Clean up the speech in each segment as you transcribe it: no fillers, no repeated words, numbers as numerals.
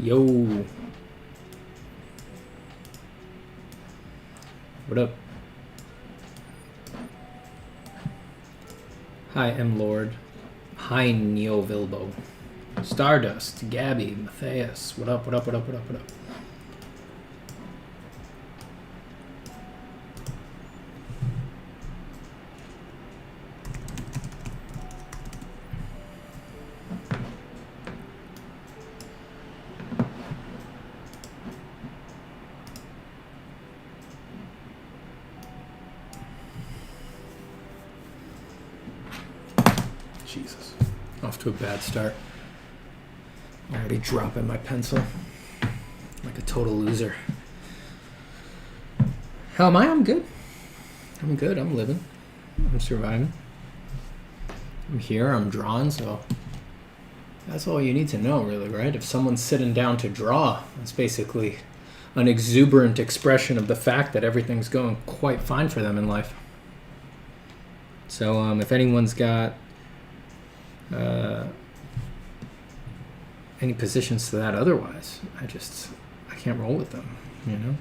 Yo. What up? Hi, M. Lord. Hi, Neo Vilbo. Stardust, Gabby, Matthias. What up, what up, what up, what up, what up? Jesus. Off to a bad start. Already dropping my pencil. Like a total loser. How am I? I'm good. I'm good. I'm living. I'm surviving. I'm here. I'm drawing, so that's all you need to know, really, right? If someone's sitting down to draw, it's basically an exuberant expression of the fact that everything's going quite fine for them in life. So if anyone's got any positions to that otherwise, I can't roll with them, you know?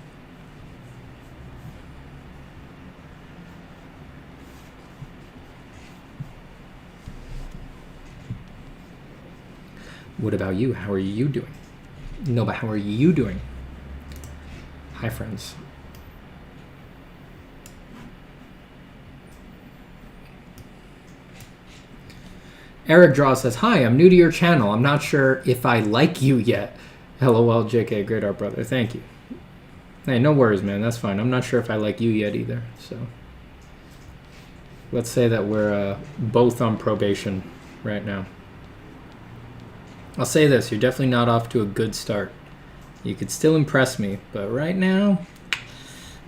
What about you? How are you doing? No, but how are you doing? Hi, friends. Eric Draw says, hi, I'm new to your channel. I'm not sure if I like you yet. LOL, JK, great art brother. Thank you. Hey, no worries, man. That's fine. I'm not sure if I like you yet either. So let's say that we're both on probation right now. I'll say this. You're definitely not off to a good start. You could still impress me, but right now,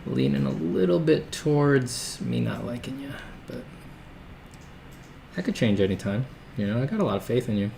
leaning a little bit towards me not liking you. But that could change anytime. You know, I got a lot of faith in you.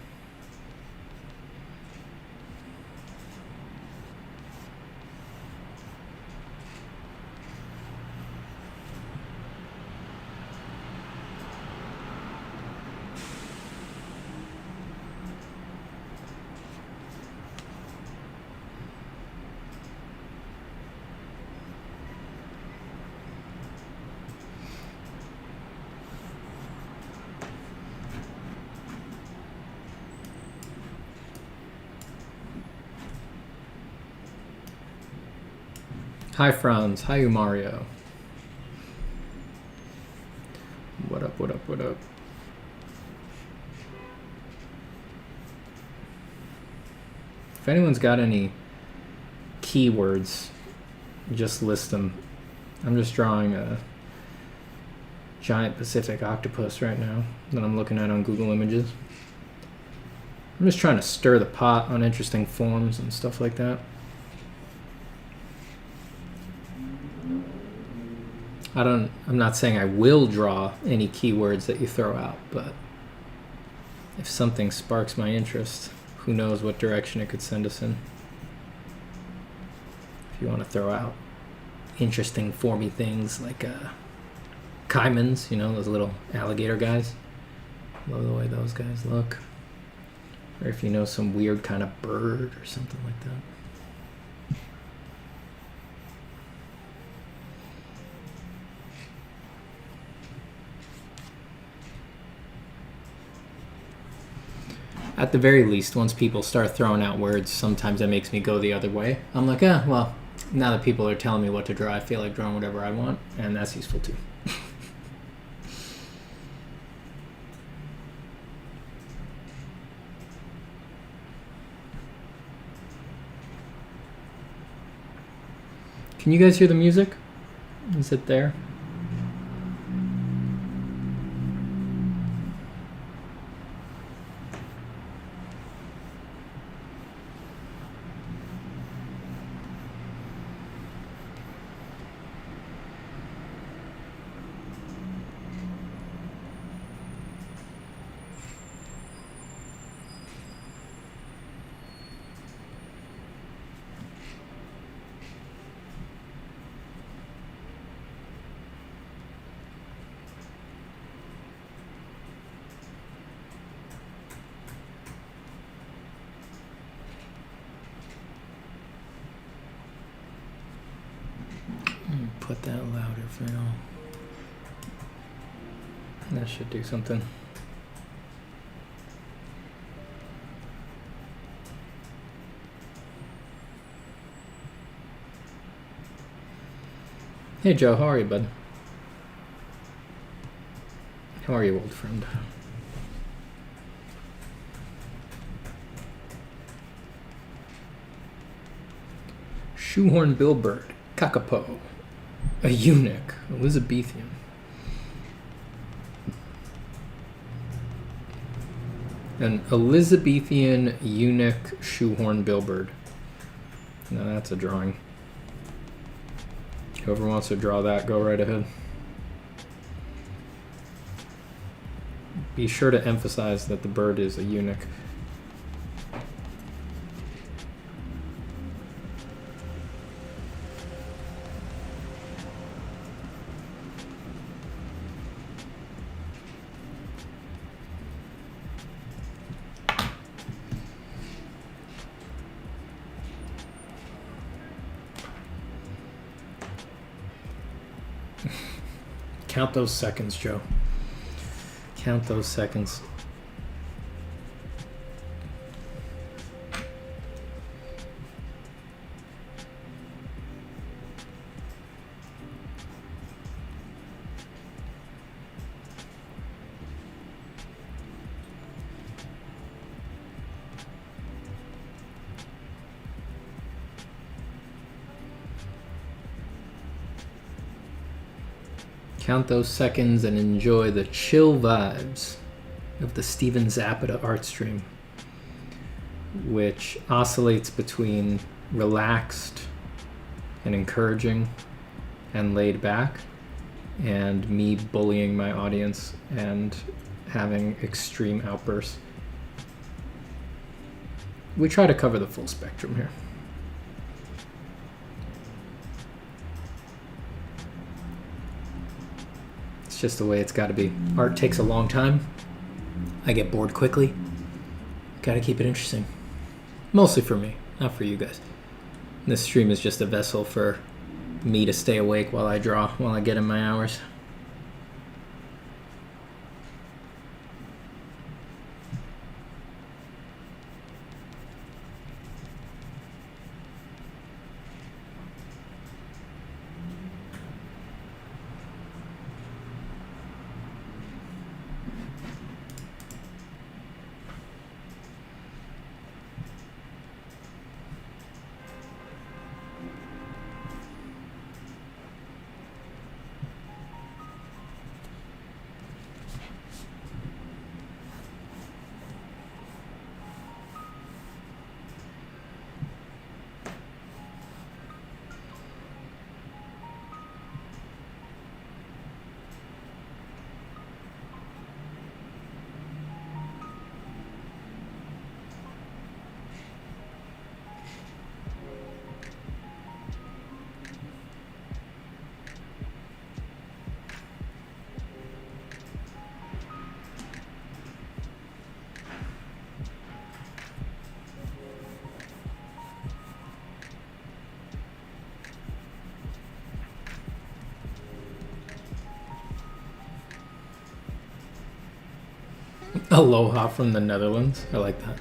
Hi, Franz. Hi, Mario. What up, what up, what up? If anyone's got any keywords, just list them. I'm just drawing a giant Pacific octopus right now that I'm looking at on Google Images. I'm just trying to stir the pot on interesting forms and stuff like that. I'm not saying I will draw any keywords that you throw out, but if something sparks my interest, who knows what direction it could send us in. If you want to throw out interesting formy things like caimans, you know, those little alligator guys. Love the way those guys look. Or if you know some weird kind of bird or something like that. At the very least, once people start throwing out words, sometimes that makes me go the other way. I'm like, well, now that people are telling me what to draw, I feel like drawing whatever I want, and that's useful too. Can you guys hear the music? Is it there? put that louder for y'all. That should do something. Hey Joe, how are you, bud? How are you, old friend? Shoehorn Billbird, Kakapo, a eunuch, Elizabethan. An Elizabethan eunuch shoehorn billbird. Now that's a drawing. Whoever wants to draw that, go right ahead. Be sure to emphasize that the bird is a eunuch. Count those seconds, Joe. Count those seconds. Count those seconds and enjoy the chill vibes of the Steven Zapata art stream, which oscillates between relaxed and encouraging and laid back, and me bullying my audience and having extreme outbursts. We try to cover the full spectrum here. Just the way it's got to be. Art takes a long time. I get bored quickly. Got to keep it interesting. Mostly for me, not for you guys. This stream is just a vessel for me to stay awake while I draw, while I get in my hours. Aloha from the Netherlands. I like that.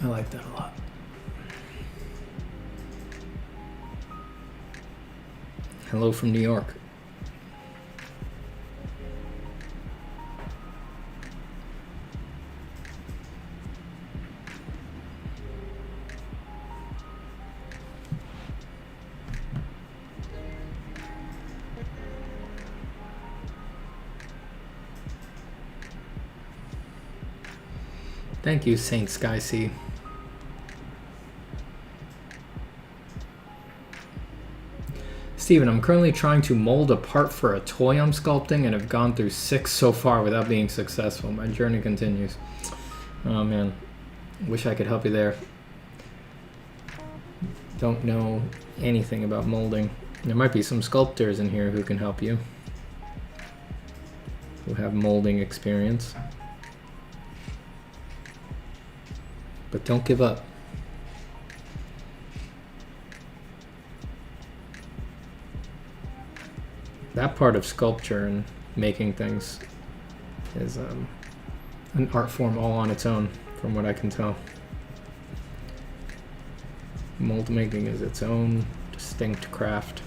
I like that a lot. Hello from New York. Thank you, Saint Sky Sea. Steven, I'm currently trying to mold a part for a toy I'm sculpting and have gone through 6 so far without being successful. My journey continues. Oh man, wish I could help you there. Don't know anything about molding. There might be some sculptors in here who can help you, who have molding experience. But don't give up. that part of sculpture and making things is an art form all on its own, from what I can tell. Mold making is its own distinct craft.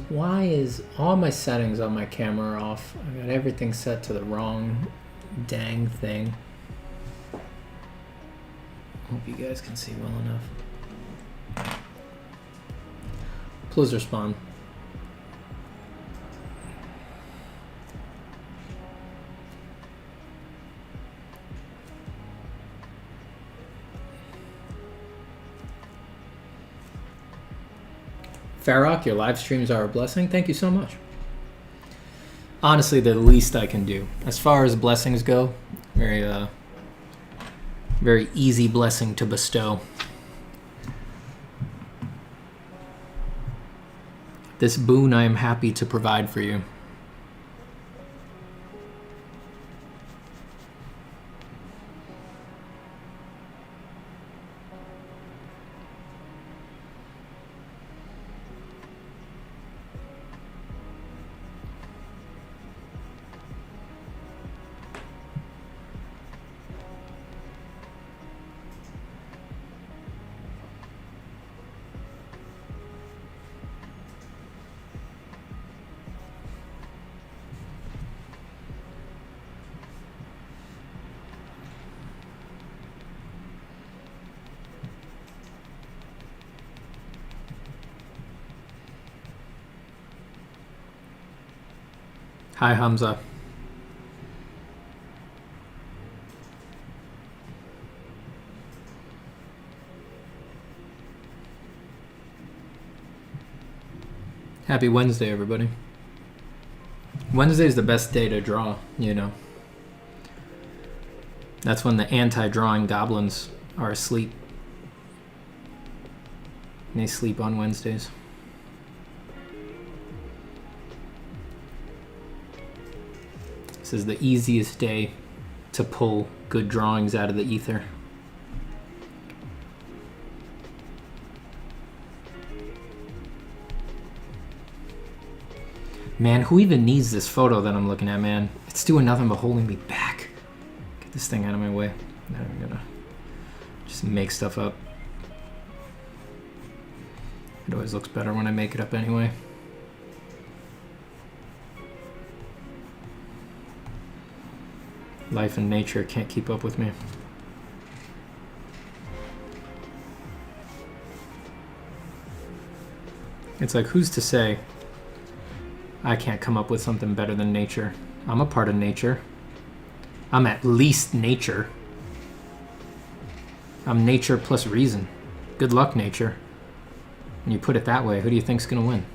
Why is all my settings on my camera off? I got everything set to the wrong dang thing. Hope you guys can see well enough. Please respond. Farrock, your live streams are a blessing. Thank you so much. Honestly, the least I can do. As far as blessings go, very easy blessing to bestow. This boon I am happy to provide for you. Hi, Hamza. Happy Wednesday, everybody. Wednesday is the best day to draw, you know. That's when the anti-drawing goblins are asleep. They sleep on Wednesdays. This is the easiest day to pull good drawings out of the ether. Man, who even needs this photo that I'm looking at, man? It's doing nothing but holding me back. Get this thing out of my way. Now I'm gonna just make stuff up. It always looks better when I make it up anyway. Life and nature can't keep up with me. It's like, who's to say I can't come up with something better than nature? I'm a part of nature. I'm at least nature. I'm nature plus reason. Good luck, nature. When you put it that way, who do you think's gonna win?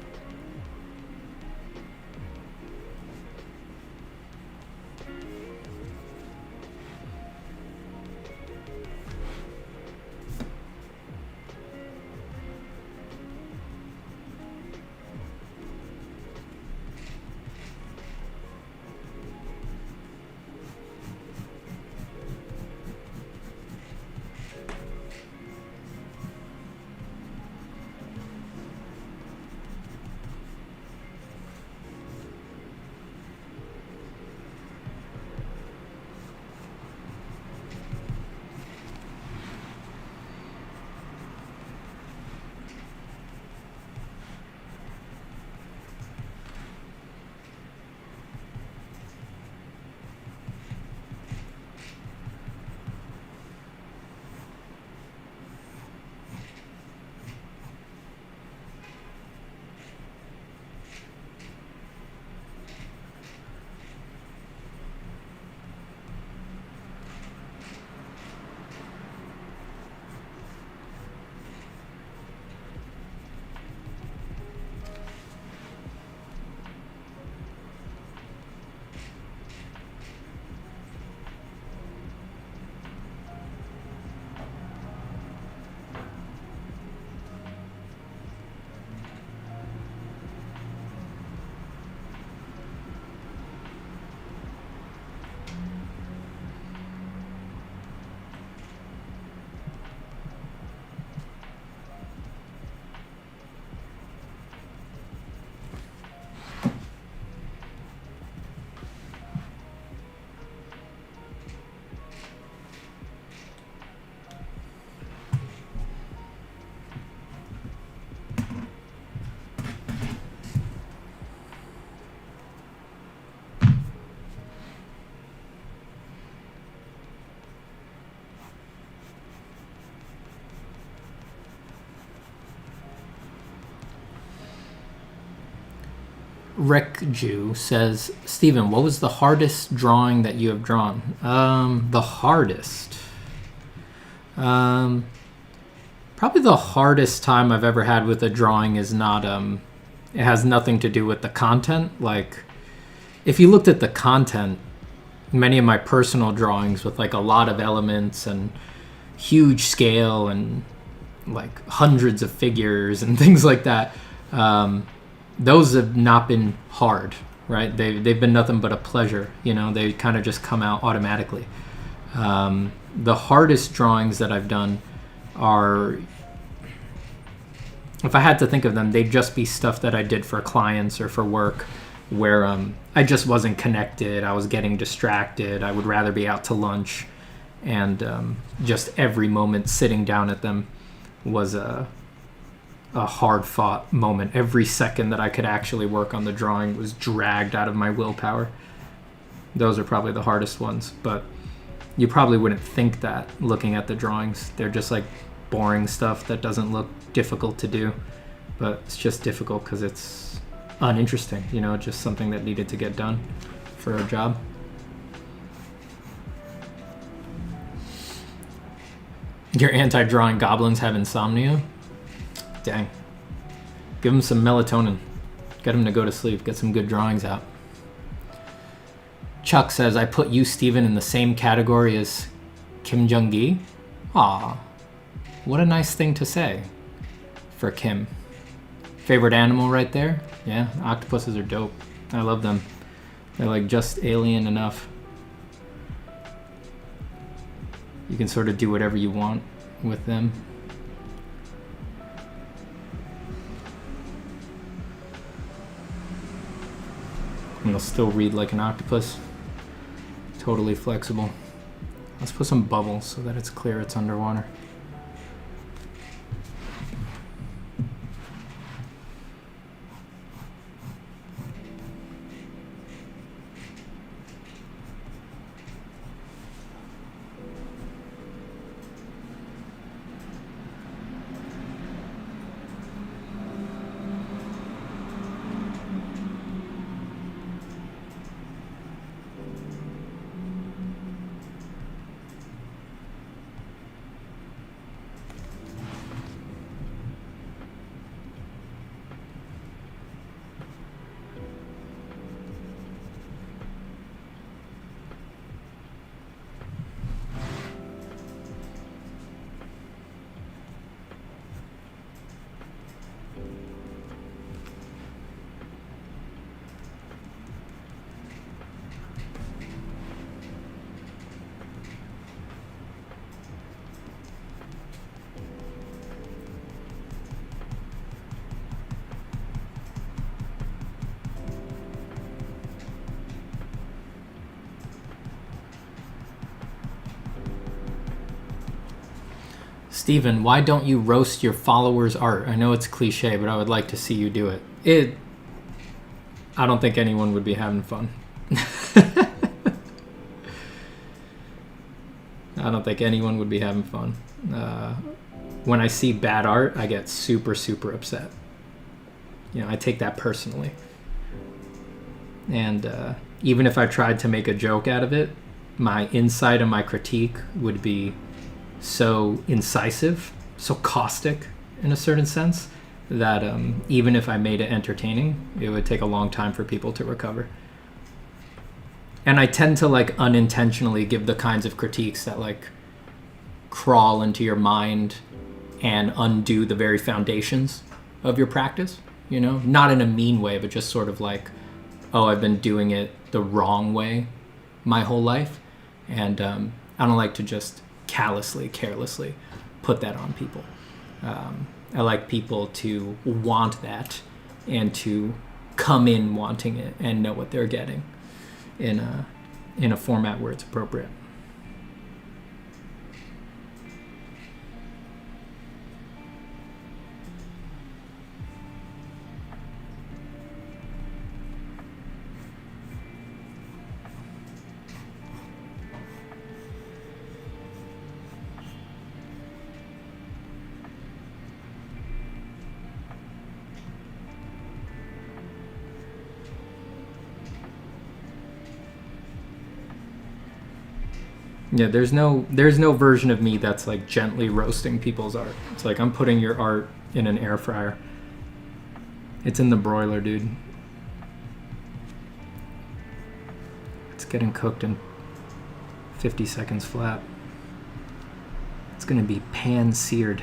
Rick Jew says, Steven, what was the hardest drawing that you have drawn? The hardest. Probably the hardest time I've ever had with a drawing is not, it has nothing to do with the content. Like, if you looked at the content, many of my personal drawings with like a lot of elements and huge scale and like hundreds of figures and things like that, those have not been hard, right? They've been nothing but a pleasure. You know, they kind of just come out automatically. The hardest drawings that I've done are, if I had to think of them, they'd just be stuff that I did for clients or for work where I just wasn't connected. I was getting distracted. I would rather be out to lunch, and just every moment sitting down at them was a hard-fought moment. Every second that I could actually work on the drawing was dragged out of my willpower. Those are probably the hardest ones, but you probably wouldn't think that looking at the drawings. They're just like boring stuff that doesn't look difficult to do, but it's just difficult because it's uninteresting, you know, just something that needed to get done for a job. Your anti-drawing goblins have insomnia? Dang. Give them some melatonin. Get them to go to sleep. Get some good drawings out. Chuck says, I put you, Steven, in the same category as Kim Jung-gi. Aw. What a nice thing to say for Kim. Favorite animal right there? Yeah, octopuses are dope. I love them. They're like just alien enough. You can sort of do whatever you want with them. And they'll still read like an octopus. Totally flexible. Let's put some bubbles so that it's clear it's underwater. Steven, why don't you roast your followers' art? I know it's cliche, but I would like to see you do it. I don't think anyone would be having fun. I don't think anyone would be having fun. When I see bad art, I get super, super upset. You know, I take that personally. And even if I tried to make a joke out of it, my insight and my critique would be so incisive, so caustic in a certain sense, that even if I made it entertaining, it would take a long time for people to recover. And I tend to like unintentionally give the kinds of critiques that like crawl into your mind and undo the very foundations of your practice, you know, not in a mean way, but just sort of like, oh, I've been doing it the wrong way my whole life. And I don't like to just callously, carelessly put that on people. I like people to want that and to come in wanting it and know what they're getting in a format where it's appropriate. Yeah, there's no version of me that's like gently roasting people's art. It's like I'm putting your art in an air fryer. It's in the broiler, dude. It's getting cooked in 50 seconds flat. It's gonna be pan seared.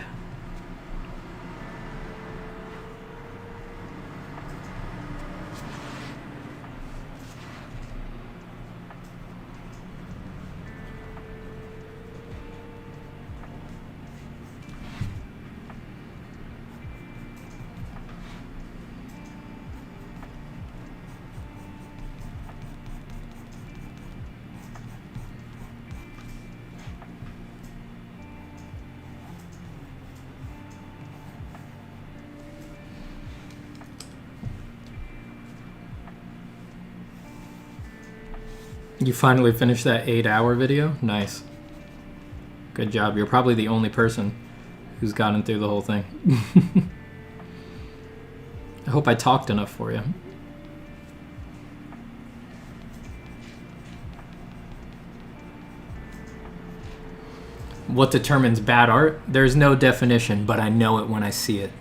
You finally finished that 8-hour video? Nice. Good job. You're probably the only person who's gotten through the whole thing. I hope I talked enough for you. What determines bad art? There's no definition, but I know it when I see it.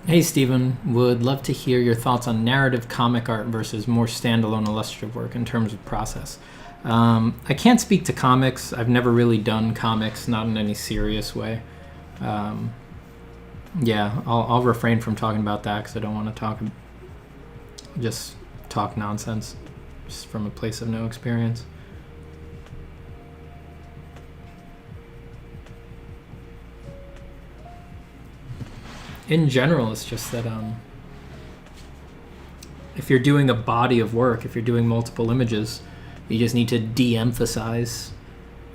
Hey Steven, would love to hear your thoughts on narrative comic art versus more standalone illustrative work in terms of process. I can't speak to comics. I've never really done comics, not in any serious way. Yeah, I'll refrain from talking about that because I don't want to talk nonsense just from a place of no experience. In general, it's just that if you're doing a body of work, if you're doing multiple images, you just need to de-emphasize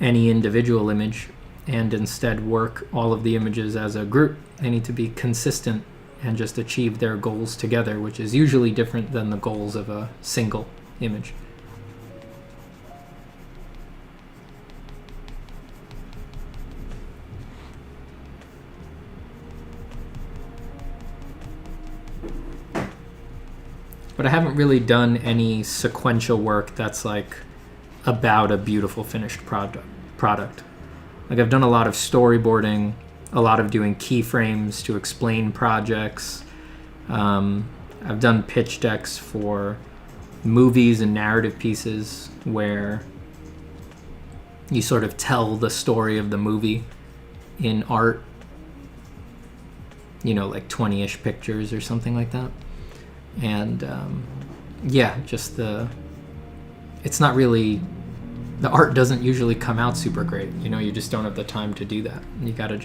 any individual image and instead work all of the images as a group. They need to be consistent and just achieve their goals together, which is usually different than the goals of a single image. But I haven't really done any sequential work that's like about a beautiful finished product. Like I've done a lot of storyboarding, a lot of doing keyframes to explain projects. I've done pitch decks for movies and narrative pieces where you sort of tell the story of the movie in art, you know, like 20-ish pictures or something like that. And yeah, just it's not really, the art doesn't usually come out super great. You know, you just don't have the time to do that. You gotta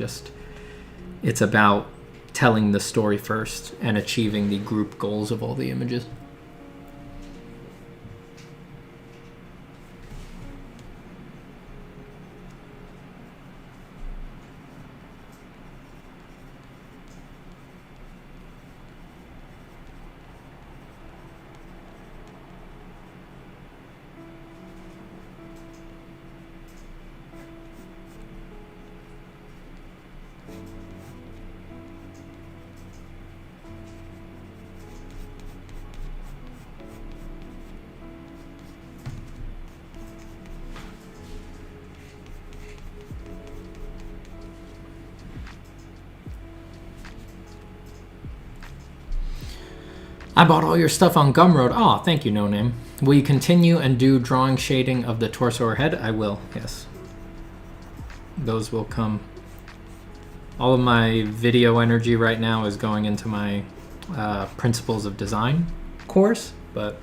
it's about telling the story first and achieving the group goals of all the images. I bought all your stuff on Gumroad. Oh, thank you, No Name. Will you continue and do drawing shading of the torso or head? I will, yes. Those will come All of my video energy right now is going into my Principles of Design course, but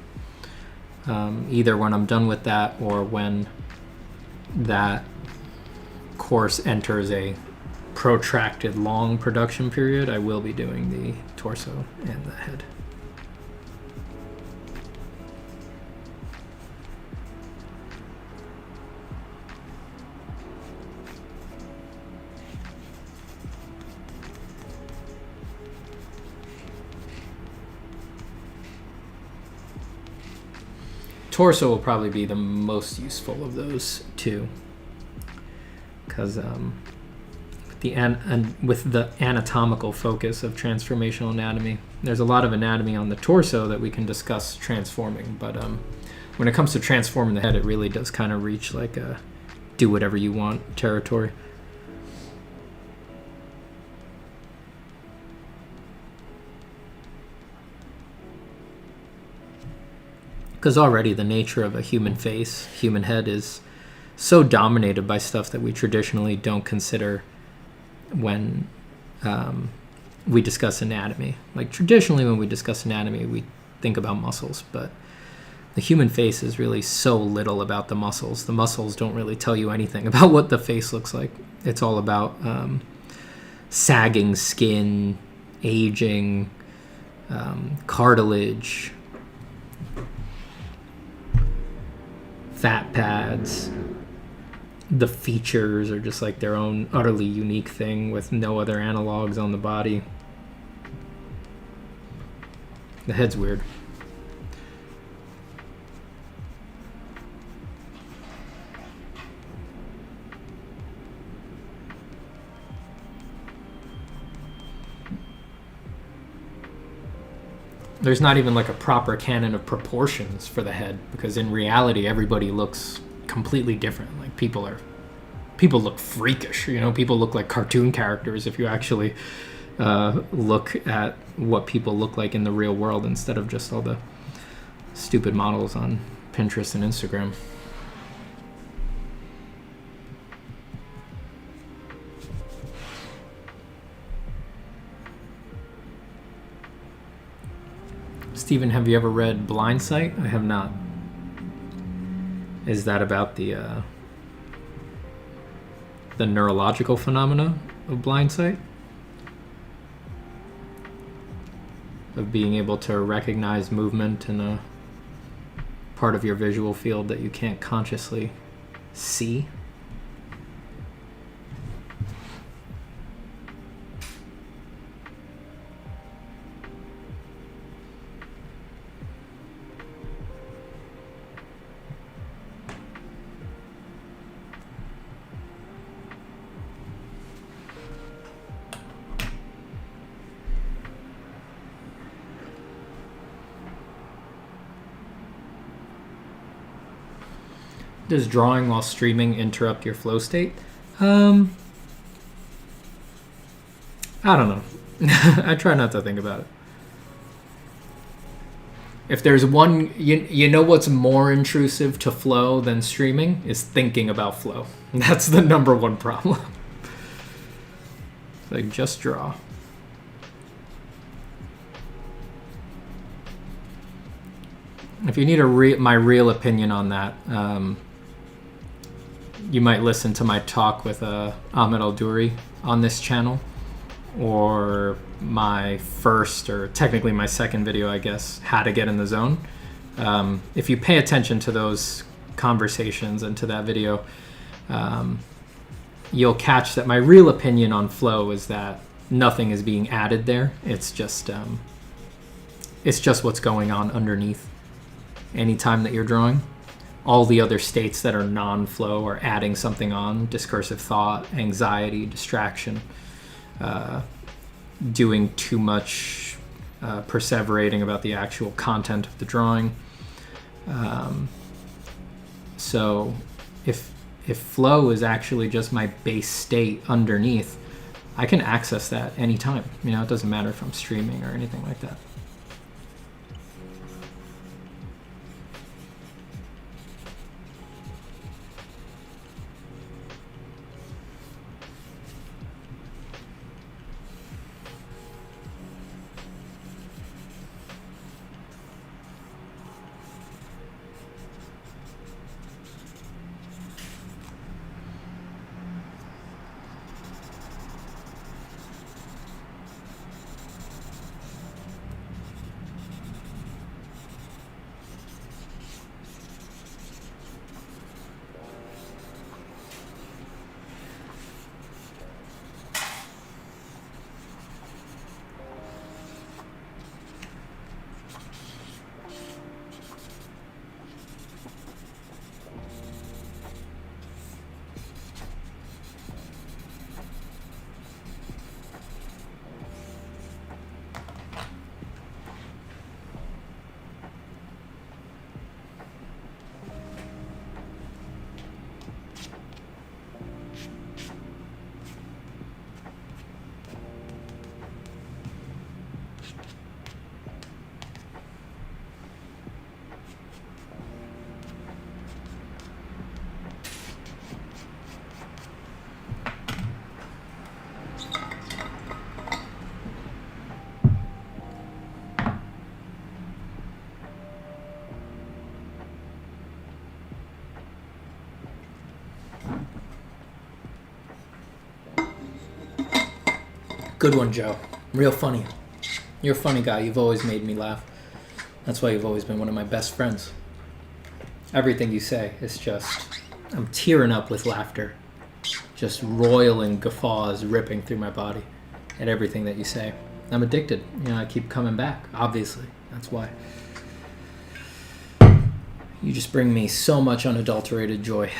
either when I'm done with that or when that course enters a protracted long production period, I will be doing the torso and the head. Torso will probably be the most useful of those two, because with the anatomical focus of transformational anatomy, there's a lot of anatomy on the torso that we can discuss transforming, but when it comes to transforming the head, it really does kind of reach like a do whatever you want territory. Because already the nature of a human face, human head, is so dominated by stuff that we traditionally don't consider when we discuss anatomy. Like traditionally when we discuss anatomy, we think about muscles, but the human face is really so little about the muscles. The muscles don't really tell you anything about what the face looks like. It's all about sagging skin, aging, cartilage, fat pads. The features are just like their own utterly unique thing with no other analogs on the body. The head's weird. There's not even like a proper canon of proportions for the head, because in reality everybody looks completely different. Like people look freakish, you know, people look like cartoon characters if you actually look at what people look like in the real world instead of just all the stupid models on Pinterest and Instagram. Steven, have you ever read Blind Sight? I have not. Is that about the neurological phenomena of blind sight? Of being able to recognize movement in a part of your visual field that you can't consciously see? Does drawing while streaming interrupt your flow state? I don't know. I try not to think about it. If there's one, you know what's more intrusive to flow than streaming is thinking about flow. That's the number one problem. Like, just draw. If you need my real opinion on that, you might listen to my talk with Ahmed Al-Duri on this channel, or my first, or technically my second video, I guess, How to Get in the Zone. If you pay attention to those conversations and to that video, you'll catch that my real opinion on flow is that nothing is being added there. It's just what's going on underneath. Anytime that you're drawing, all the other states that are non-flow are adding something on: discursive thought, anxiety, distraction, doing too much perseverating about the actual content of the drawing. So if flow is actually just my base state underneath, I can access that anytime. You know, it doesn't matter if I'm streaming or anything like that. Good one, Joe. Real funny. You're a funny guy. You've always made me laugh. That's why you've always been one of my best friends. Everything you say is just... I'm tearing up with laughter. Just roiling guffaws ripping through my body at everything that you say. I'm addicted. I keep coming back, obviously. That's why. You just bring me so much unadulterated joy.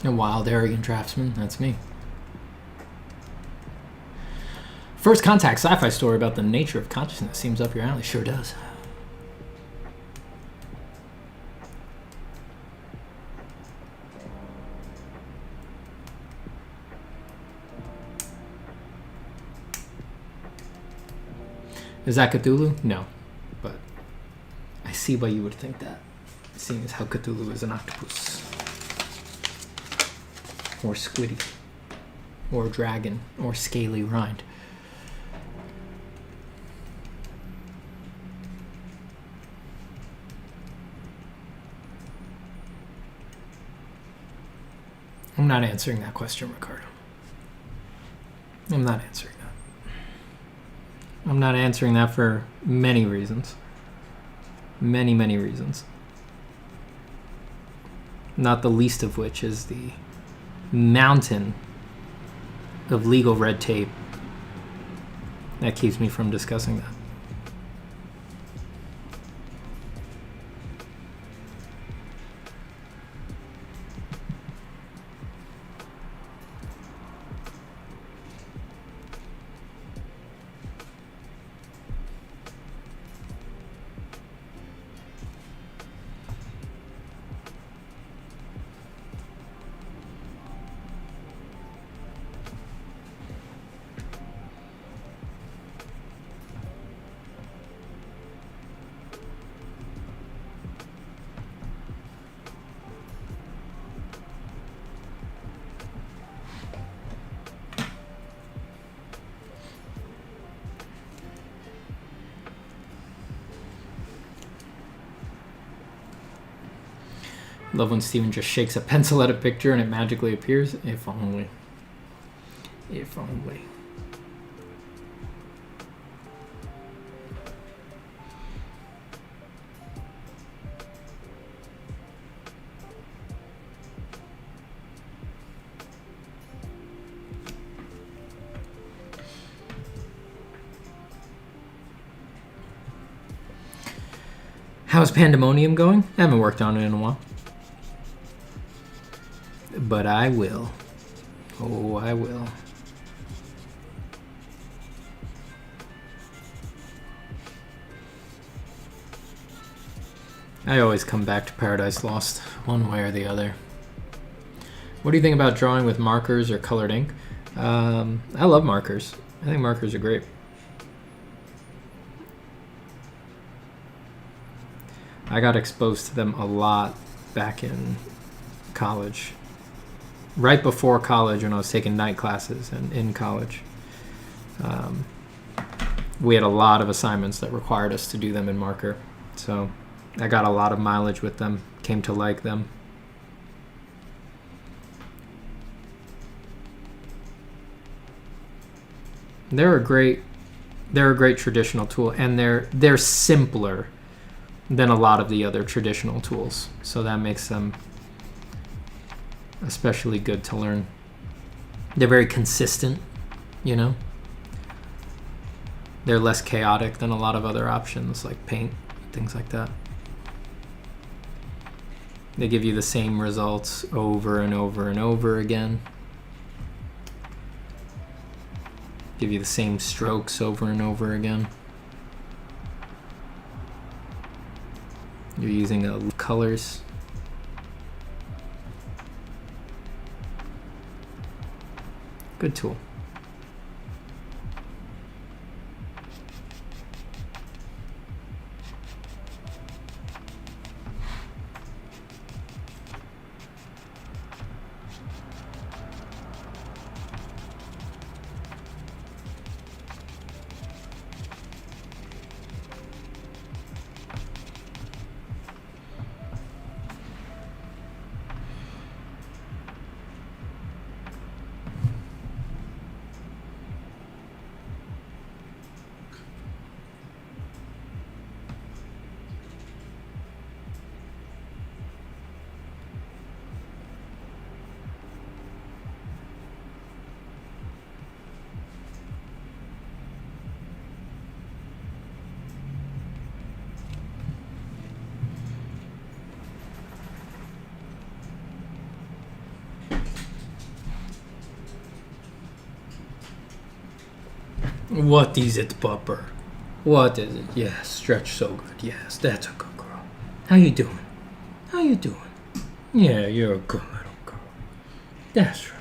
A wild, arrogant draftsman. That's me. First contact sci-fi story about the nature of consciousness seems up your alley. Sure does. Is that Cthulhu? No. But I see why you would think that, seeing as how Cthulhu is an octopus. Or squiddy. Or dragon. Or scaly rind. I'm not answering that question, Ricardo. I'm not answering that. I'm not answering that for many reasons. Many, many reasons. Not the least of which is the mountain of legal red tape that keeps me from discussing that. Love when Steven just shakes a pencil at a picture and it magically appears. If only. If only. How's Pandemonium going? I haven't worked on it in a while. But I will. Oh, I will. I always come back to Paradise Lost, one way or the other. What do you think about drawing with markers or colored ink? I love markers. I think markers are great. I got exposed to them a lot back in college. Right before college, when I was taking night classes and in college, we had a lot of assignments that required us to do them in marker. So I got a lot of mileage with them, came to like them. They're a great traditional tool, and they're simpler than a lot of the other traditional tools. So that makes them especially good to learn. They're very consistent, you know? They're less chaotic than a lot of other options like paint, things like that. They give you the same results over and over and over again. Give you the same strokes over and over again. You're using colors. Good tool. What is it, Pupper? What is it? Yes, stretch so good. Yes, that's a good girl. How you doing? How you doing? Yeah, you're a good little girl. That's right.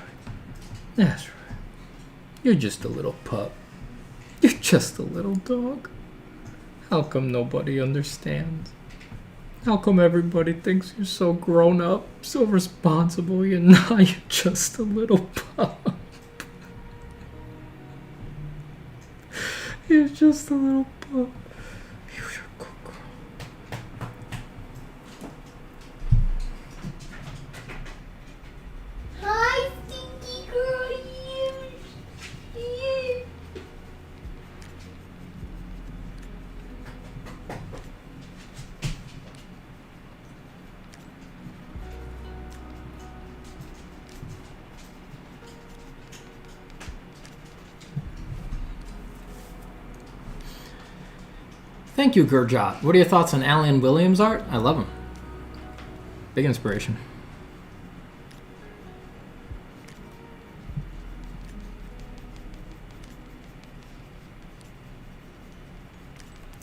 That's right. You're just a little pup. You're just a little dog. How come nobody understands? How come everybody thinks you're so grown up, so responsible, you're not, you're just a little pup? You're just a little pup. You're a good girl. Hi, stinky girl, you. Thank you, Gurjot. What are your thoughts on Alan Williams' art? I love him. Big inspiration.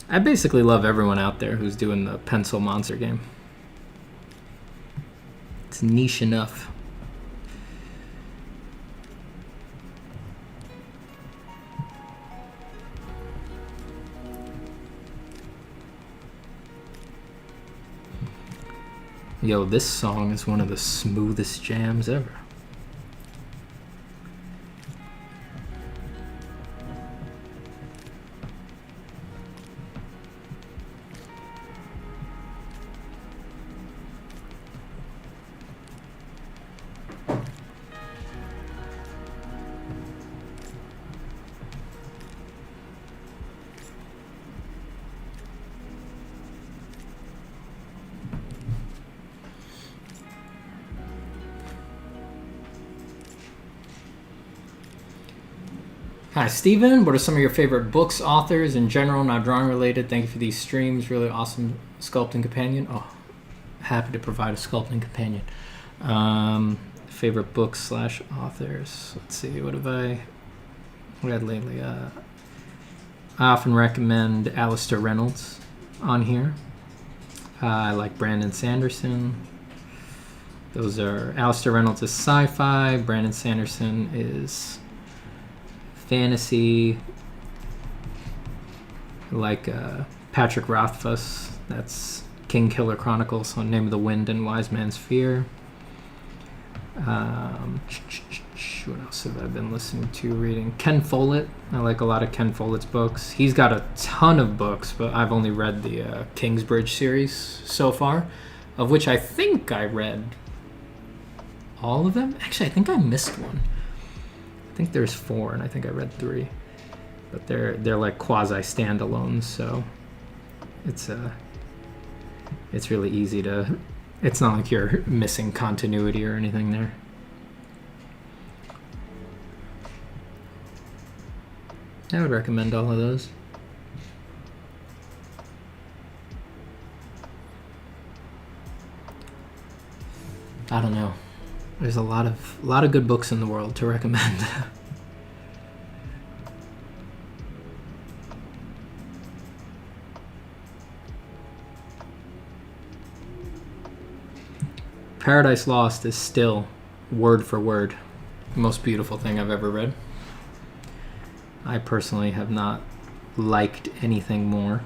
I basically love everyone out there who's doing the pencil monster game. It's niche enough. Yo, this song is one of the smoothest jams ever. Hi, Steven. What are some of your favorite books, authors, in general, not drawing related? Thank you for these streams. Really awesome sculpting companion. Oh, happy to provide a sculpting companion. Favorite books / authors. Let's see. What have I read lately? I often recommend Alistair Reynolds on here. I like Brandon Sanderson. Those are Alistair Reynolds is sci-fi. Brandon Sanderson is fantasy. Like Patrick Rothfuss, that's King Killer Chronicles on Name of the Wind and Wise Man's Fear. What else have I been listening to, reading? Ken Follett. I like a lot of Ken Follett's books. He's got a ton of books, but I've only read the Kingsbridge series so far, of which I think I read all of them. Actually, I think I missed one. I think there's 4, and I think I read 3, but they're like quasi standalones, so it's really easy to. It's not like you're missing continuity or anything there. I would recommend all of those. I don't know. There's a lot of good books in the world to recommend. Paradise Lost is still, word for word, the most beautiful thing I've ever read. I personally have not liked anything more.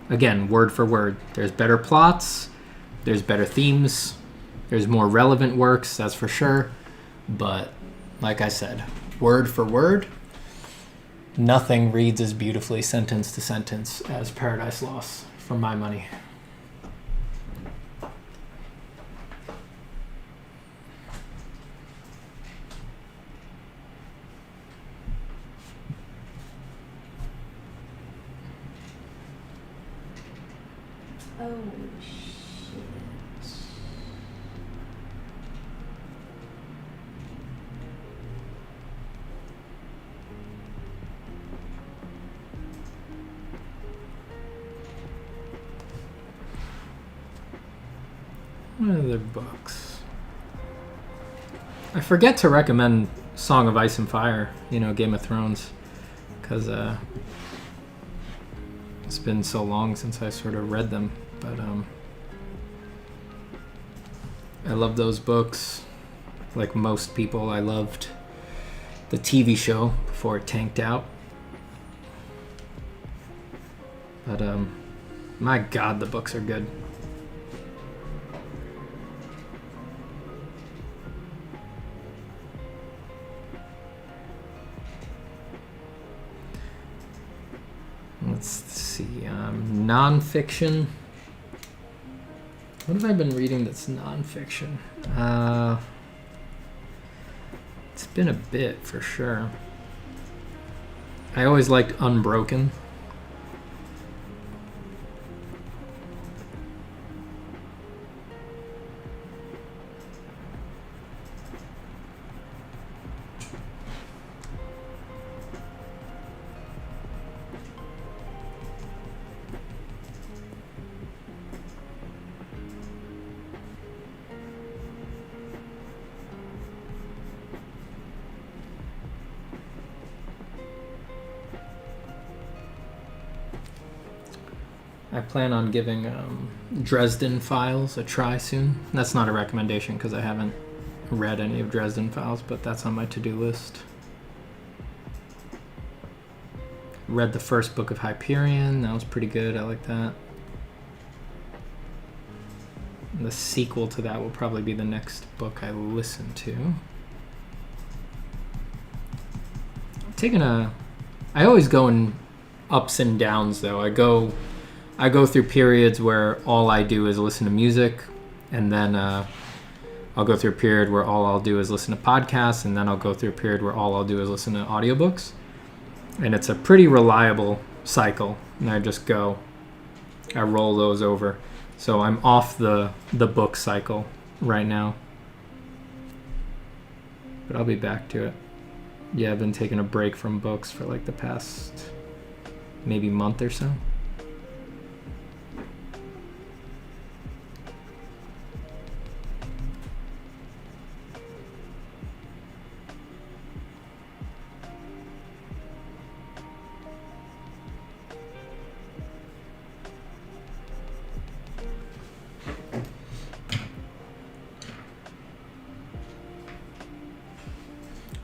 Again, word for word. There's better plots, there's better themes, there's more relevant works, that's for sure. But, like I said, word for word, nothing reads as beautifully sentence to sentence as Paradise Lost, for my money. Oh, shit. What other books? I forget to recommend Song of Ice and Fire, Game of Thrones, because it's been so long since I sort of read them. But I love those books. Like most people, I loved the TV show before it tanked out. But my God, the books are good. Let's see, nonfiction. What have I been reading that's nonfiction? It's been a bit, for sure. I always liked Unbroken. I plan on giving Dresden Files a try soon. That's not a recommendation because I haven't read any of Dresden Files, but that's on my to-do list. Read the first book of Hyperion. That was pretty good. I like that. The sequel to that will probably be the next book I listen to. I always go in ups and downs though. I go through periods where all I do is listen to music, and then I'll go through a period where all I'll do is listen to podcasts, and then I'll go through a period where all I'll do is listen to audiobooks. And it's a pretty reliable cycle, and I roll those over. So I'm off the book cycle right now. But I'll be back to it. Yeah, I've been taking a break from books for like the past maybe month or so.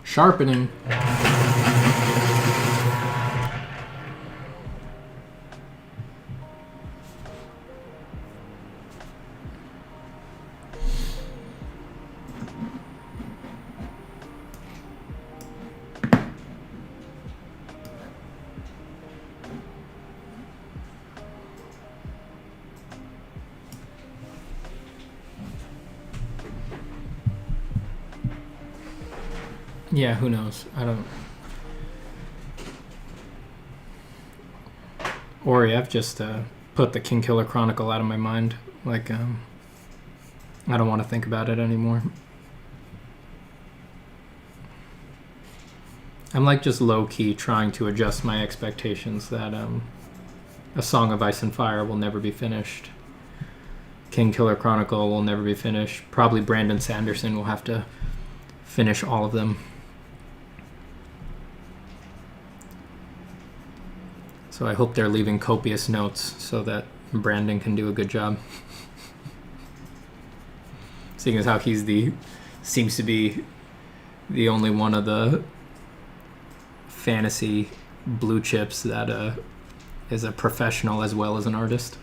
Sharpening. Yeah, who knows? I don't. Ori, I've just put the King Killer Chronicle out of my mind. Like, I don't want to think about it anymore. I'm like just low-key trying to adjust my expectations that A Song of Ice and Fire will never be finished. King Killer Chronicle will never be finished. Probably Brandon Sanderson will have to finish all of them. So I hope they're leaving copious notes so that Brandon can do a good job. Seeing as how seems to be the only one of the fantasy blue chips that is a professional as well as an artist.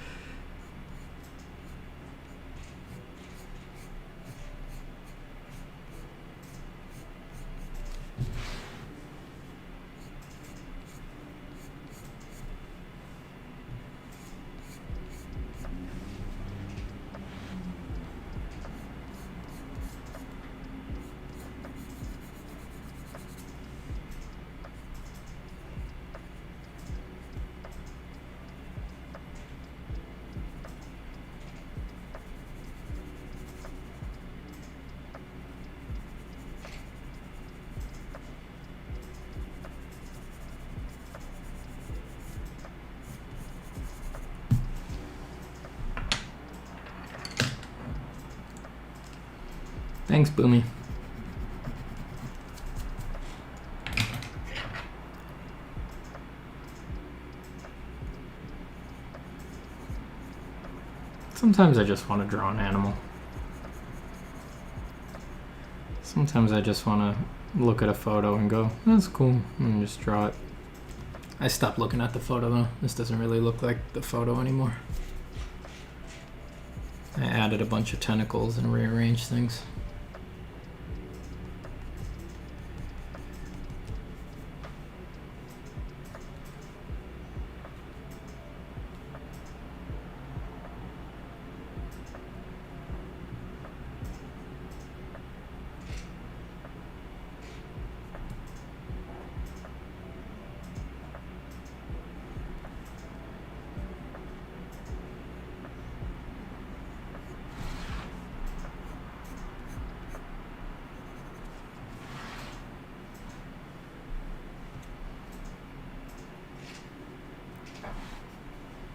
Thanks, Boomy. Sometimes I just want to draw an animal. Sometimes I just want to look at a photo and go, that's cool, and just draw it. I stopped looking at the photo though. This doesn't really look like the photo anymore. I added a bunch of tentacles and rearranged things.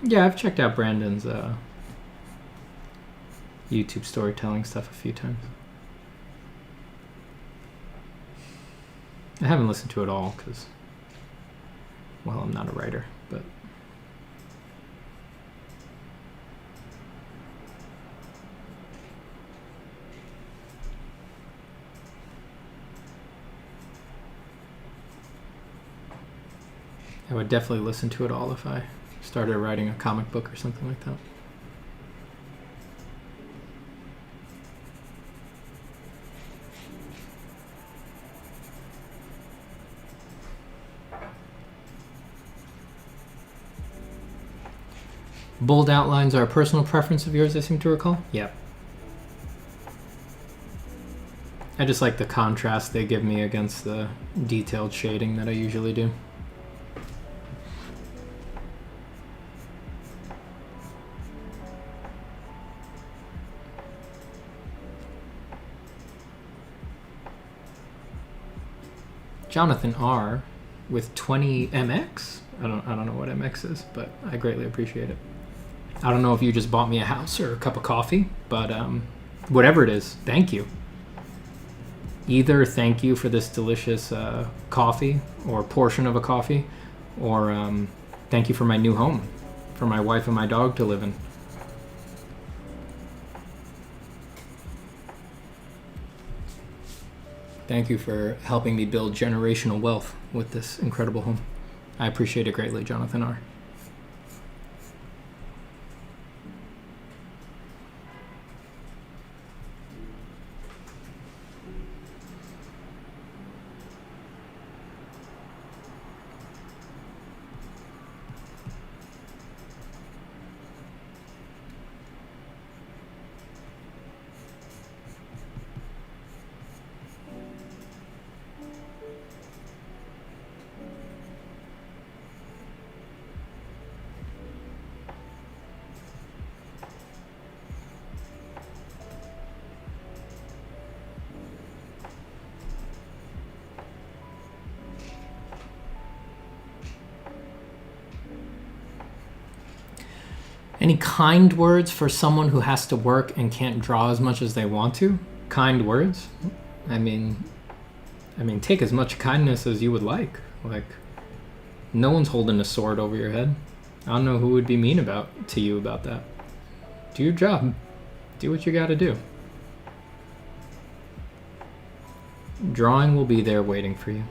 Yeah, I've checked out Brandon's YouTube storytelling stuff a few times. I haven't listened to it all because, well, I'm not a writer, but I would definitely listen to it all if I started writing a comic book or something like that. Bold outlines are a personal preference of yours, I seem to recall? Yep. I just like the contrast they give me against the detailed shading that I usually do. Jonathan R with 20 MX. I don't know what MX is, but I greatly appreciate it. I don't know if you just bought me a house or a cup of coffee, but whatever it is, thank you. Either thank you for this delicious coffee or portion of a coffee, or thank you for my new home, for my wife and my dog to live in. Thank you for helping me build generational wealth with this incredible home. I appreciate it greatly, Jonathan R. Any kind words for someone who has to work and can't draw as much as they want to? Kind words? I mean, take as much kindness as you would like. Like, no one's holding a sword over your head. I don't know who would be mean to you about that. Do your job. Do what you gotta do. Drawing will be there waiting for you.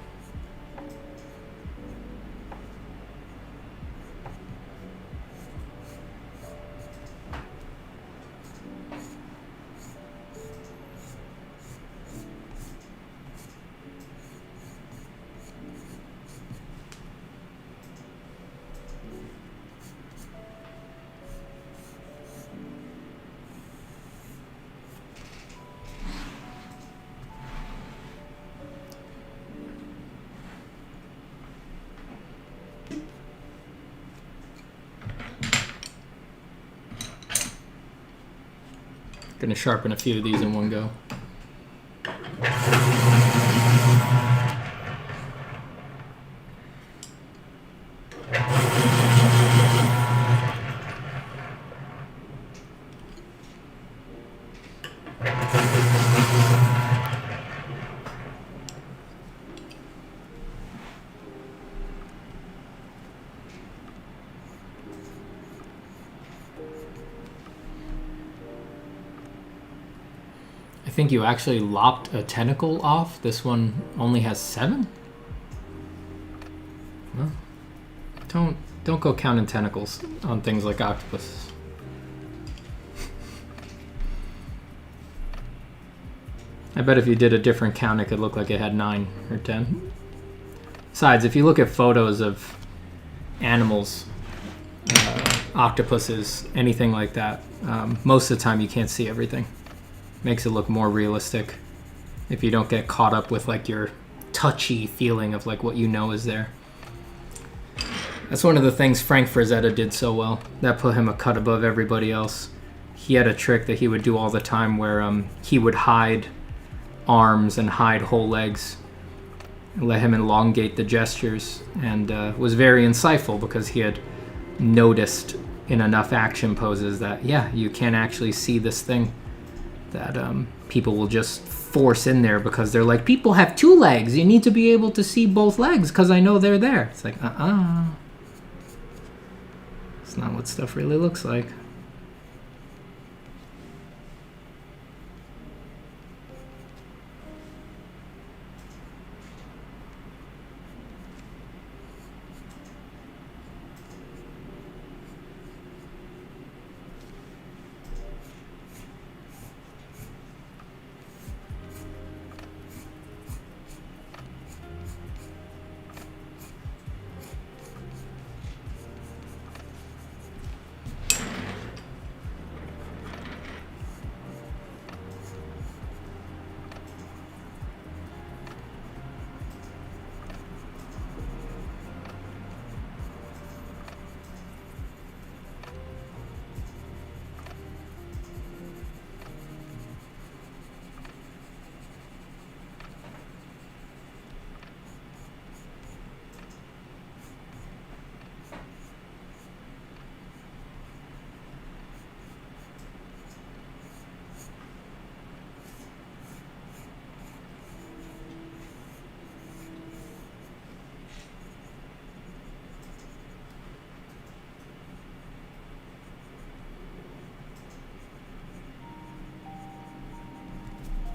Gonna sharpen a few of these in one go. think you actually lopped a tentacle off. This one only has 7? Well, don't go counting tentacles on things like octopuses. I bet if you did a different count, it could look like it had 9 or 10. Besides, if you look at photos of animals, octopuses, anything like that, most of the time you can't see everything. Makes it look more realistic if you don't get caught up with like your touchy feeling of like what you know is there. That's one of the things Frank Frazetta did so well. That put him a cut above everybody else. He had a trick that he would do all the time where he would hide arms and hide whole legs and let him elongate the gestures, and was very insightful because he had noticed in enough action poses that, yeah, you can't actually see this thing that people will just force in there because they're like, people have 2 legs. You need to be able to see both legs because I know they're there. It's like, It's not what stuff really looks like.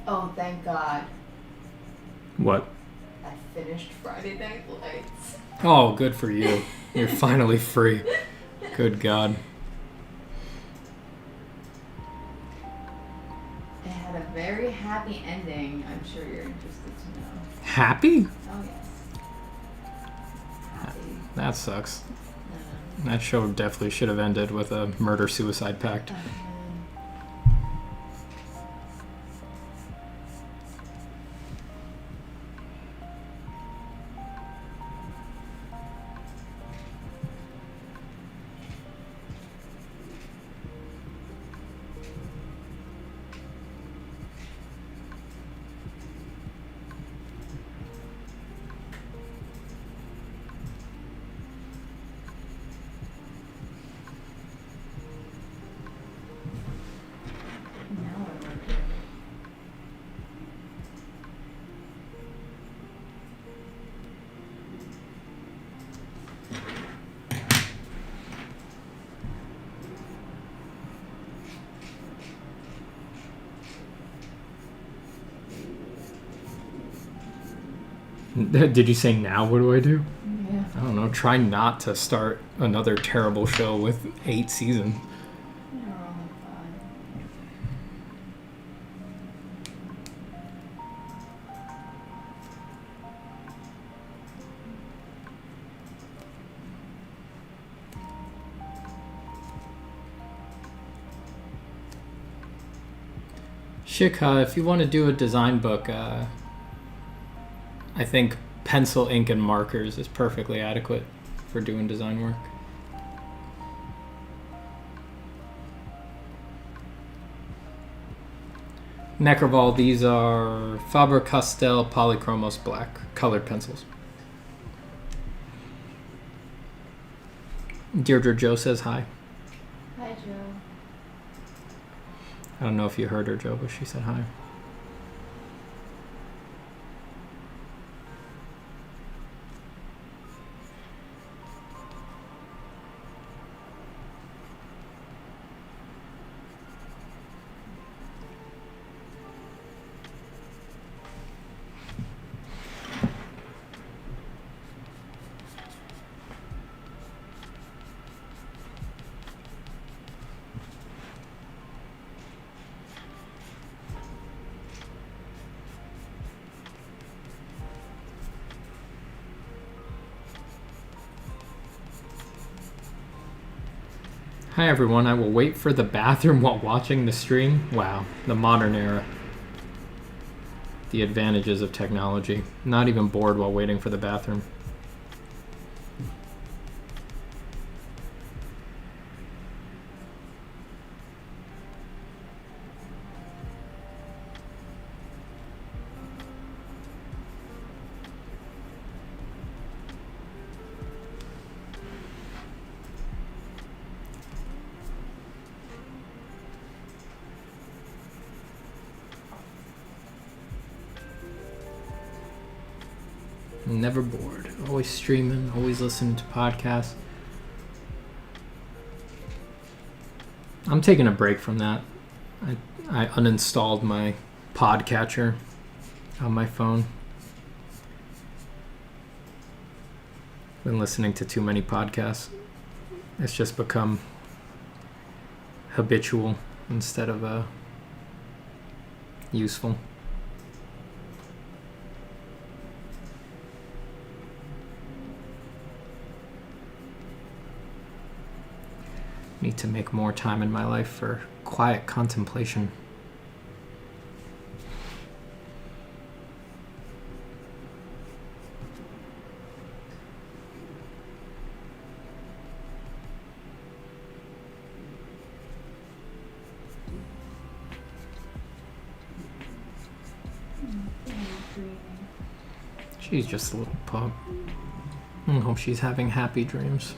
Oh, thank God. What? I finished Friday Night Lights. Oh, good for you. You're finally free. Good God. It had a very happy ending. I'm sure you're interested to know. Happy? Oh, yes. Happy. That sucks. That show definitely should have ended with a murder-suicide pact. Did you say now what do I do? Yeah. I don't know. Try not to start another terrible show with 8 seasons. You're only 5. Shikha, if you want to do a design book, I think pencil, ink, and markers is perfectly adequate for doing design work. Neckerval, these are Faber-Castell Polychromos Black colored pencils. Deirdre Joe says hi. Hi, Joe. I don't know if you heard her, Joe, but she said hi. Hi everyone, I will wait for the bathroom while watching the stream. Wow, the modern era. The advantages of technology. Not even bored while waiting for the bathroom. Never bored. Always streaming, always listening to podcasts. I'm taking a break from that. I uninstalled my podcatcher on my phone. Been listening to too many podcasts. It's just become habitual instead of useful. Need to make more time in my life for quiet contemplation. She's just a little pup. I hope she's having happy dreams.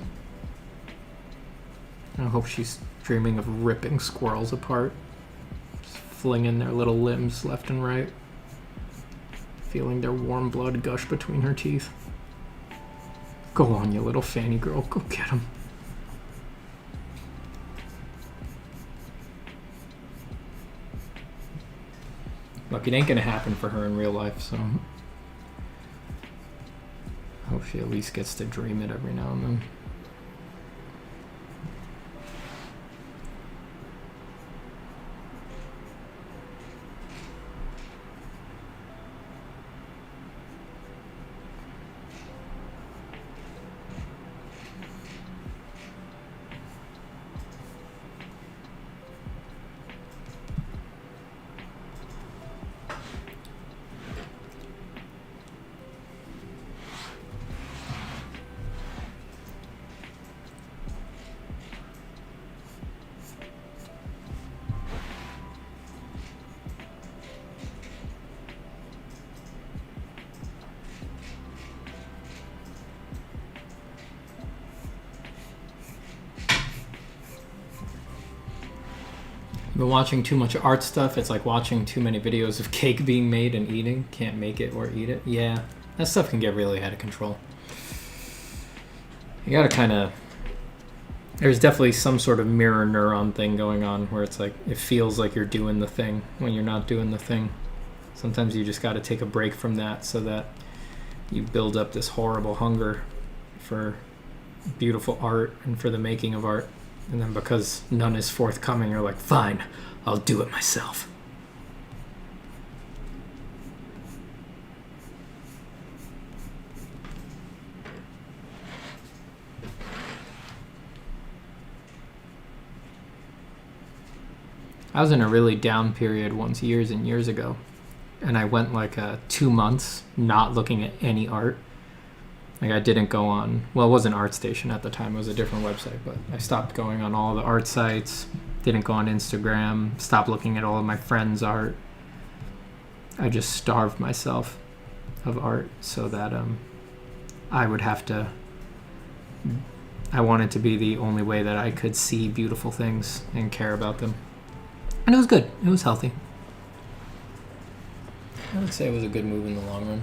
I hope she's dreaming of ripping squirrels apart, just flinging their little limbs left and right, feeling their warm blood gush between her teeth. Go on, you little fanny girl, go get him. Look, it ain't gonna happen for her in real life, so I hope she at least gets to dream it every now and then. Been watching too much art stuff. It's like watching too many videos of cake being made and eating. Can't make it or eat it. Yeah, that stuff can get really out of control. You gotta kind of... There's definitely some sort of mirror neuron thing going on where it's like it feels like you're doing the thing when you're not doing the thing. Sometimes you just gotta take a break from that so that you build up this horrible hunger for beautiful art and for the making of art. And then because none is forthcoming, you're like, fine, I'll do it myself. I was in a really down period once years and years ago. And I went like 2 months not looking at any art. Like I didn't go on, well, it wasn't ArtStation at the time, it was a different website, but I stopped going on all the art sites, didn't go on Instagram, stopped looking at all of my friends' art. I just starved myself of art so that I would have to, I wanted to be the only way that I could see beautiful things and care about them. And it was good, it was healthy. I would say it was a good move in the long run.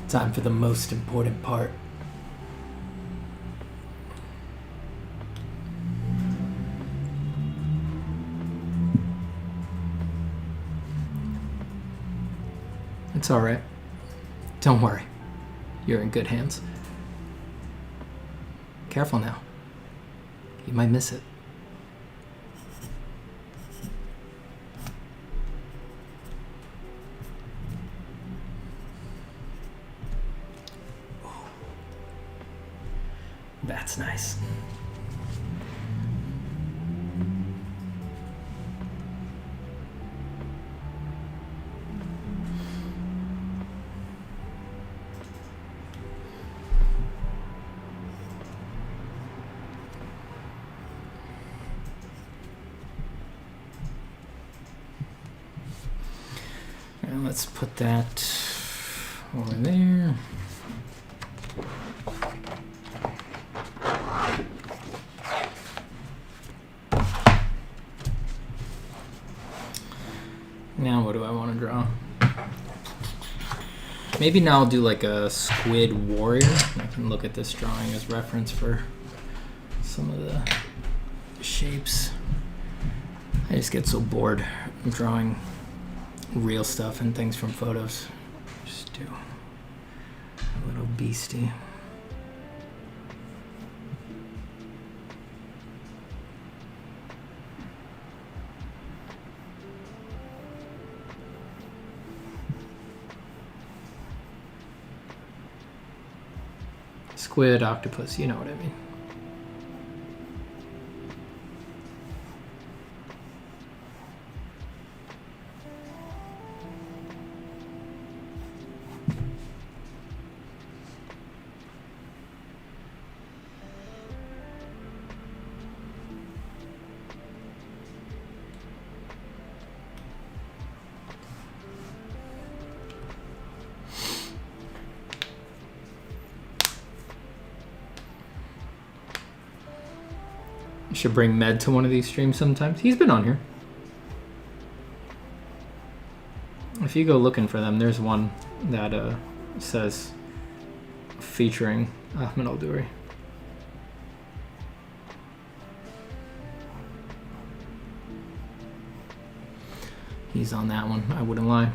Time for the most important part. It's all right. Don't worry. You're in good hands. Careful now. You might miss it. That's nice. And let's put that over there. Now what do I want to draw? Maybe now I'll do like a squid warrior. I can look at this drawing as reference for some of the shapes. I just get so bored drawing real stuff and things from photos. Just do a little beastie. Squid, octopus, you know what I mean. Should bring Med to one of these streams sometimes. He's been on here. If you go looking for them, there's one that says featuring Ahmed Al-Duri. He's on that one, I wouldn't lie.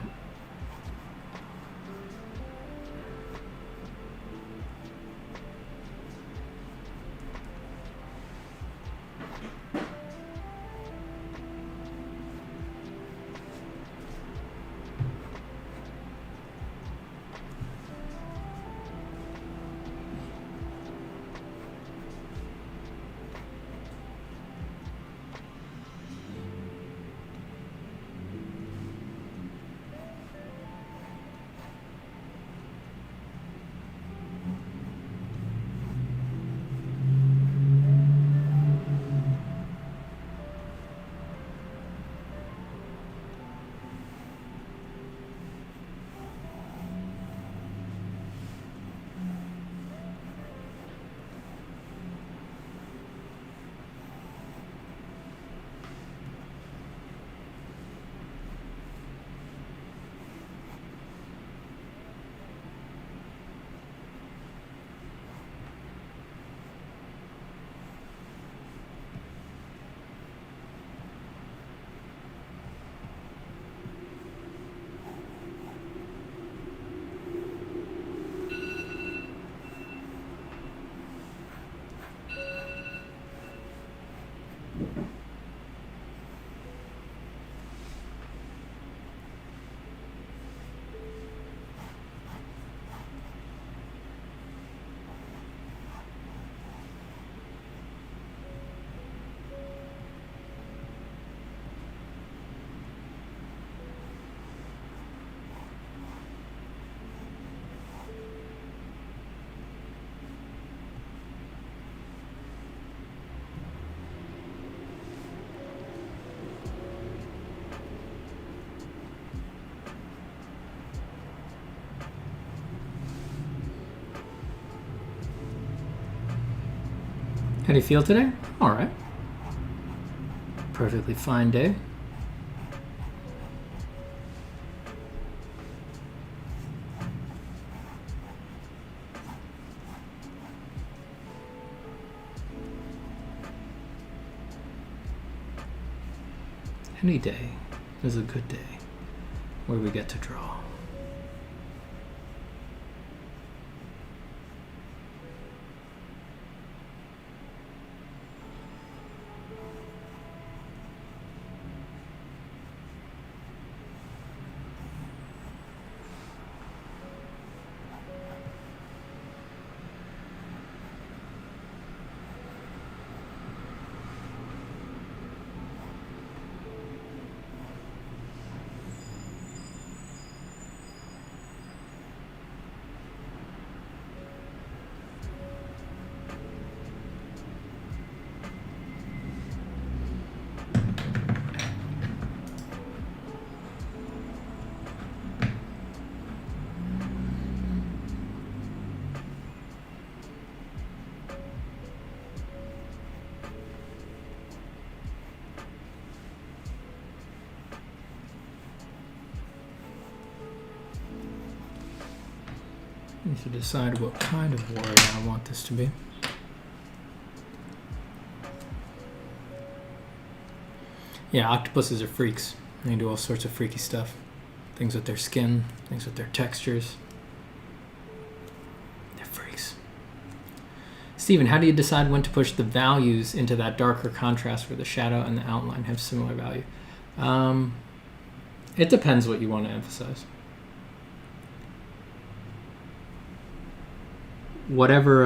How do you feel today? All right. Perfectly fine day. Any day is a good day where we get to draw. need to decide what kind of warrior I want this to be. Yeah, octopuses are freaks. They do all sorts of freaky stuff. Things with their skin, things with their textures. They're freaks. Steven, how do you decide when to push the values into that darker contrast where the shadow and the outline have similar value? It depends what you want to emphasize. Whatever,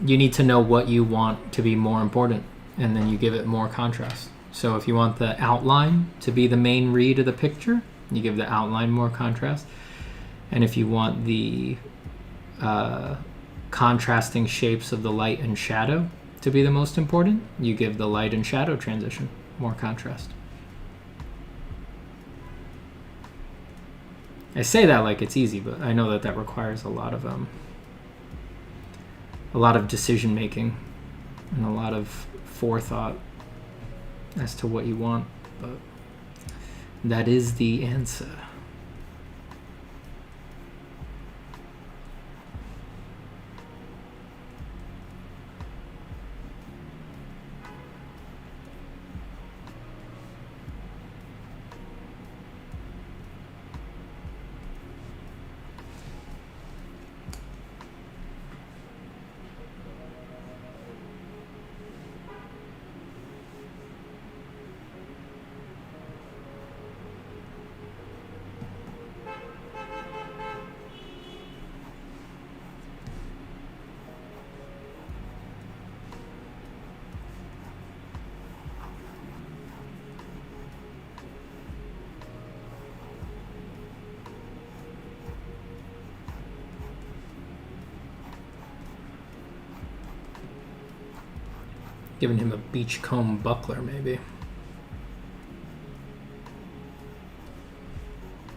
you need to know what you want to be more important, and then you give it more contrast. So if you want the outline to be the main read of the picture, you give the outline more contrast. And if you want the contrasting shapes of the light and shadow to be the most important, you give the light and shadow transition more contrast. I say that like it's easy, but I know that that requires a lot of decision making and a lot of forethought as to what you want, but that is the answer. Giving him a beachcomb buckler, maybe.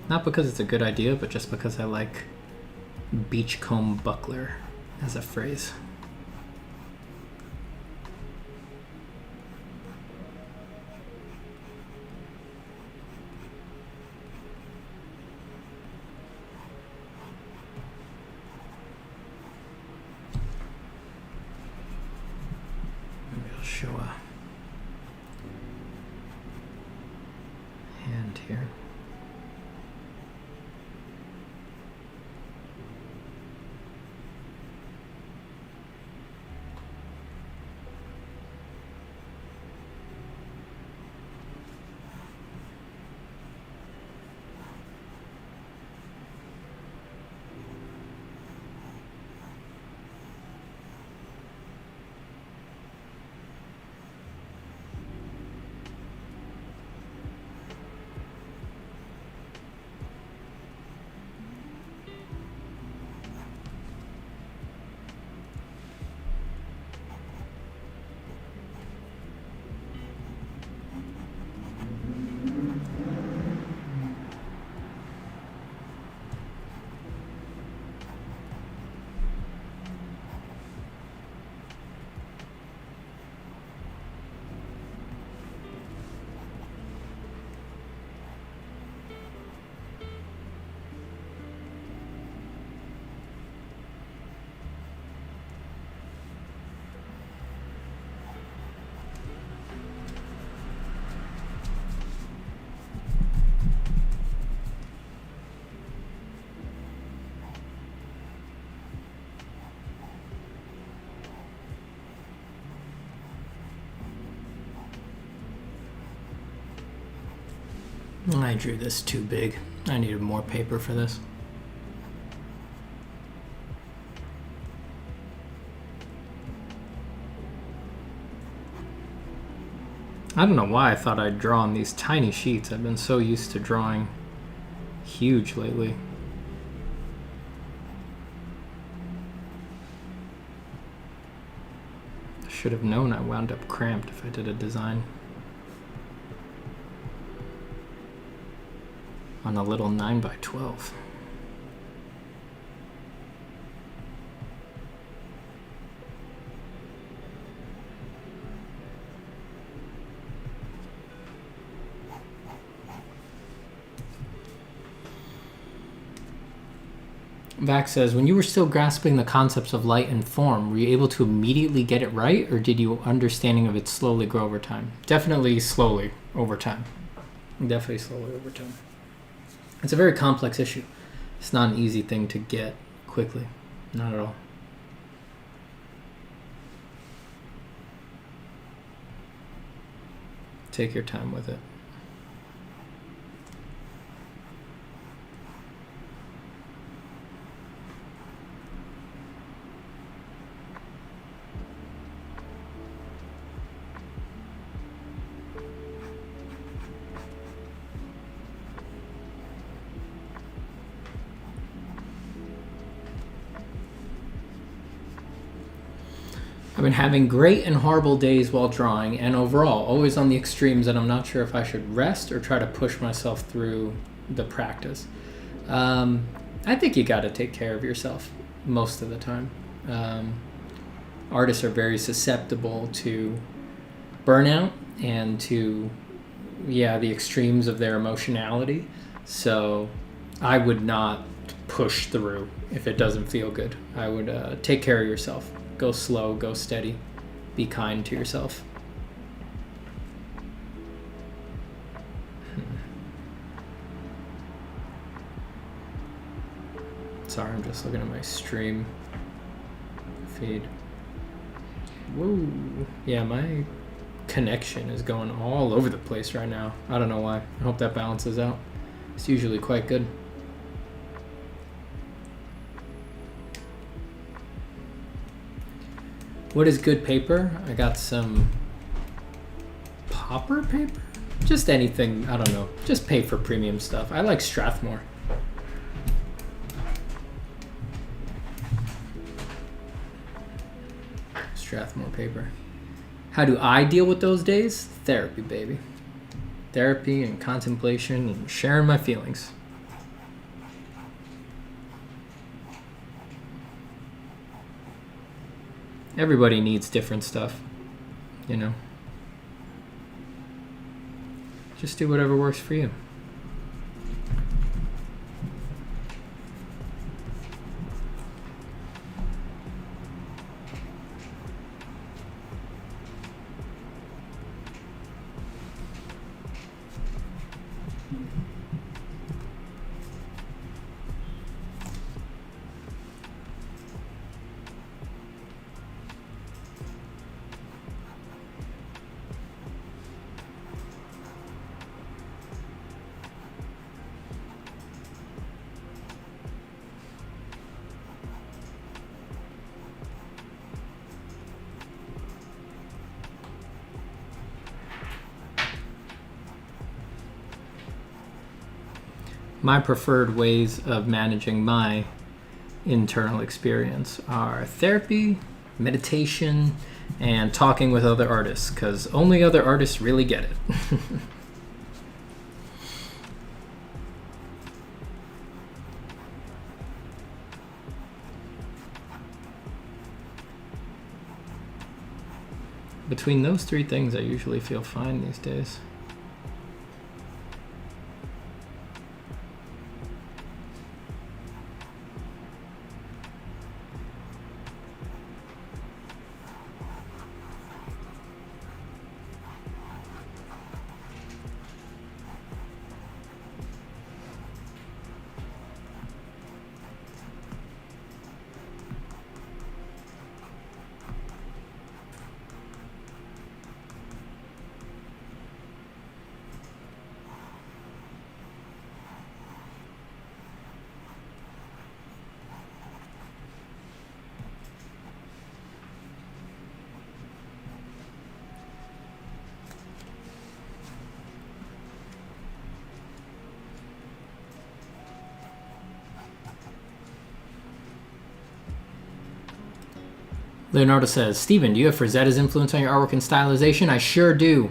Not because it's a good idea, but just because I like beachcomb buckler as a phrase. Show a hand here. I drew this too big. I needed more paper for this. I don't know why I thought I'd draw on these tiny sheets. I've been so used to drawing huge lately. I should have known I wound up cramped if I did a design on a little 9x12. Vax says, when you were still grasping the concepts of light and form, were you able to immediately get it right, or did your understanding of it slowly grow over time? Definitely slowly over time. Definitely slowly over time. It's a very complex issue. It's not an easy thing to get quickly. Not at all. Take your time with it. I've been having great and horrible days while drawing, and overall, always on the extremes, and I'm not sure if I should rest or try to push myself through the practice. I think you got to take care of yourself most of the time. Artists are very susceptible to burnout and to, the extremes of their emotionality. So I would not push through if it doesn't feel good. I would take care of yourself. Go slow, go steady, be kind to yourself. Sorry, I'm just looking at my stream feed. Whoa. Yeah, my connection is going all over the place right now. I don't know why. I hope that balances out. It's usually quite good. What is good paper? I got some popper paper? Just anything, I don't know. Just pay for premium stuff. I like Strathmore. Strathmore paper. How do I deal with those days? Therapy, baby. Therapy and contemplation and sharing my feelings. Everybody needs different stuff, you know. Just do whatever works for you. My preferred ways of managing my internal experience are therapy, meditation, and talking with other artists, because only other artists really get it. Between those three things, I usually feel fine these days. Leonardo says, Steven, do you have Frazetta's influence on your artwork and stylization? I sure do.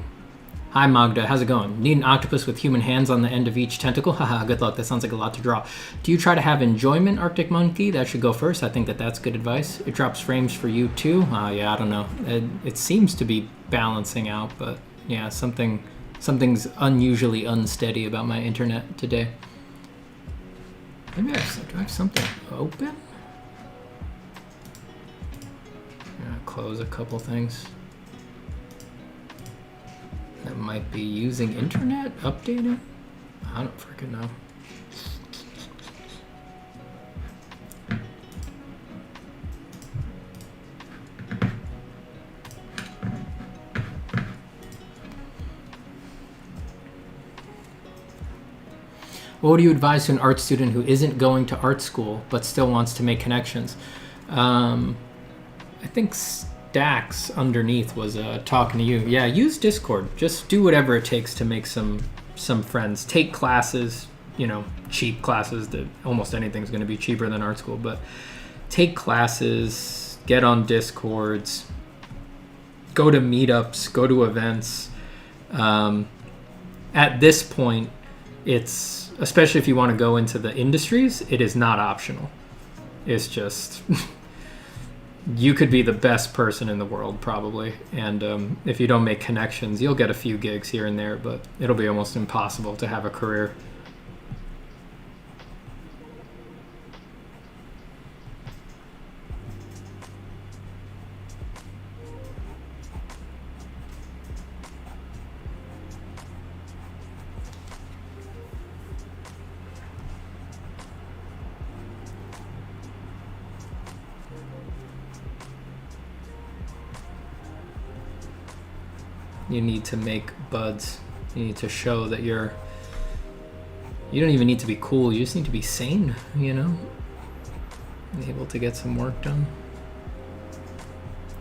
Hi, Magda. How's it going? Need an octopus with human hands on the end of each tentacle? Haha, good luck. That sounds like a lot to draw. Do you try to have enjoyment, Arctic Monkey? That should go first. I think that's good advice. It drops frames for you, too? Yeah, I don't know. It seems to be balancing out, but yeah, something's unusually unsteady about my internet today. Maybe do I have something open? Close a couple things. That might be using internet, updating. I don't freaking know. What would you advise to an art student who isn't going to art school but still wants to make connections? I think Stacks underneath was talking to you. Yeah, use Discord. Just do whatever it takes to make some friends. Take classes, you know, cheap classes. That almost anything's going to be cheaper than art school. But take classes, get on Discords, go to meetups, go to events. At this point, it's, especially if you want to go into the industries, it is not optional. It's just, you could be the best person in the world probably. And if you don't make connections, you'll get a few gigs here and there, but it'll be almost impossible to have a career. You need to make buds. You need to show that you don't even need to be cool. You just need to be sane, you know? Able to get some work done.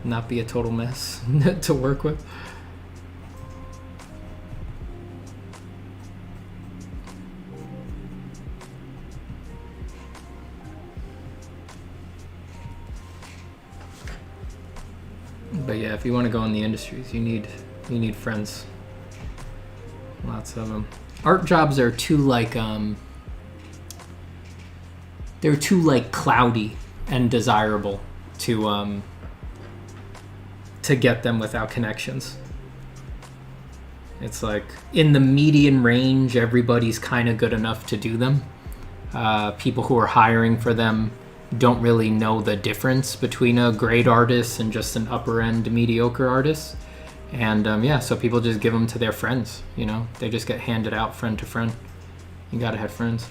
Not be a total mess to work with. But yeah, if you want to go in the industries, you need friends. Lots of them. Art jobs are too they're too cloudy and desirable to get them without connections. It's like in the median range, everybody's kind of good enough to do them. People who are hiring for them don't really know the difference between a great artist and just an upper end mediocre artist. And yeah, so people just give them to their friends, you know? They just get handed out friend to friend. You gotta have friends.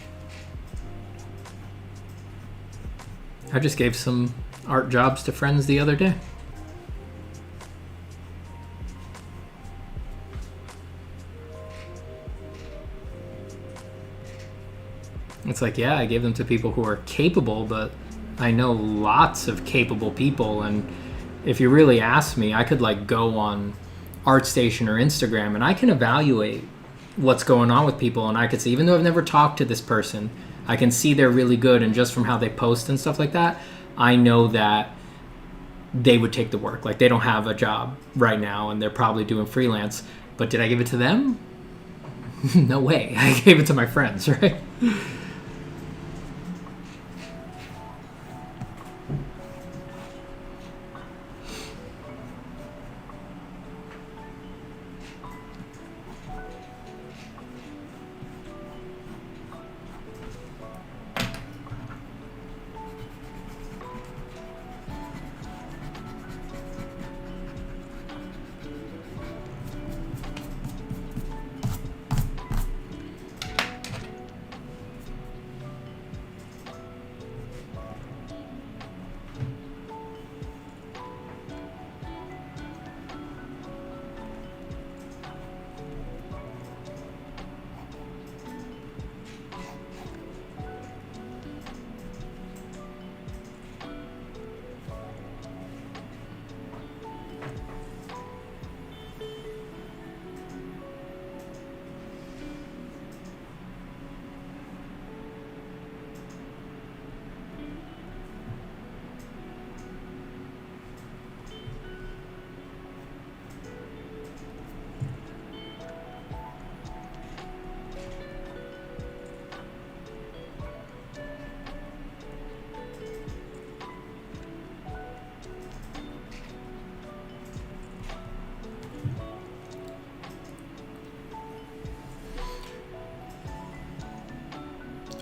I just gave some art jobs to friends the other day. It's like, yeah, I gave them to people who are capable, but I know lots of capable people, and if you really ask me, I could go on ArtStation or Instagram and I can evaluate what's going on with people, and I could see, even though I've never talked to this person, I can see they're really good, and just from how they post and stuff like that, I know that they would take the work. Like, they don't have a job right now and they're probably doing freelance, but did I give it to them? No way. I gave it to my friends, right?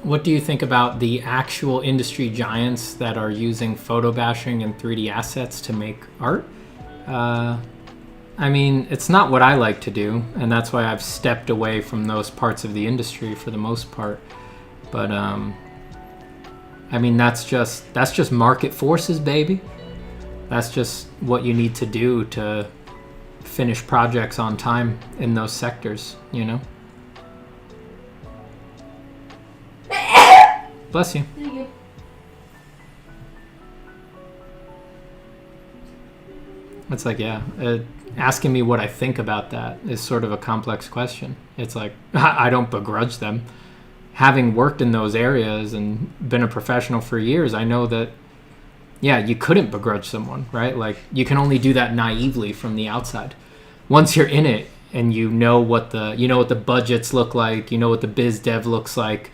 What do you think about the actual industry giants that are using photo bashing and 3D assets to make art? I mean, it's not what I like to do, and that's why I've stepped away from those parts of the industry for the most part. But I mean, that's just market forces, baby. That's just what you need to do to finish projects on time in those sectors, you know? Bless you. Thank you. It's like, yeah, asking me what I think about that is sort of a complex question. It's like, I don't begrudge them. Having worked in those areas and been a professional for years, I know that, yeah, you couldn't begrudge someone, right? Like, you can only do that naively from the outside. Once you're in it and you know what the budgets look like, you know what the biz dev looks like,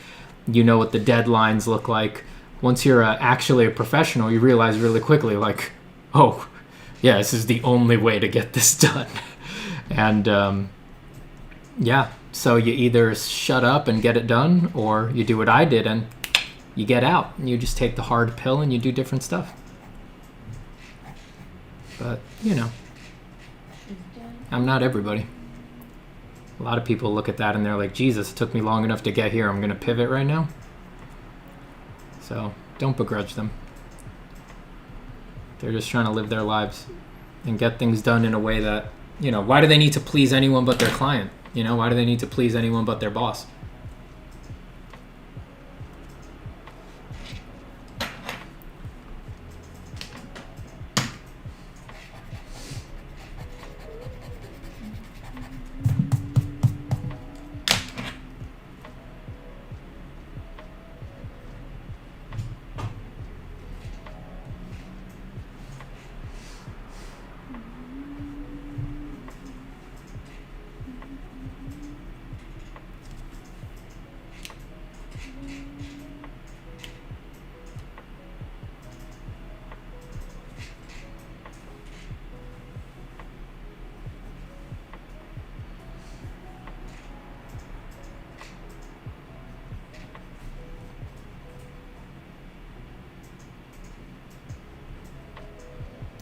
you know what the deadlines look like. Once you're actually a professional, you realize really quickly, like, oh, yeah, this is the only way to get this done. And yeah, so you either shut up and get it done, or you do what I did and you get out and you just take the hard pill and you do different stuff. But, you know, I'm not everybody. A lot of people look at that and they're like, Jesus, it took me long enough to get here. I'm going to pivot right now. So don't begrudge them. They're just trying to live their lives and get things done in a way that, you know, why do they need to please anyone but their client? You know, why do they need to please anyone but their boss?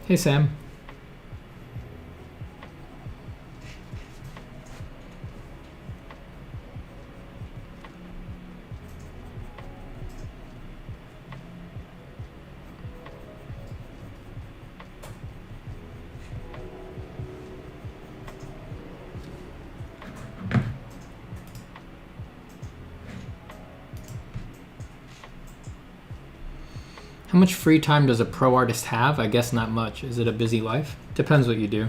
Hey, Sam. How much free time does a pro artist have? I guess not much. Is it a busy life? Depends what you do.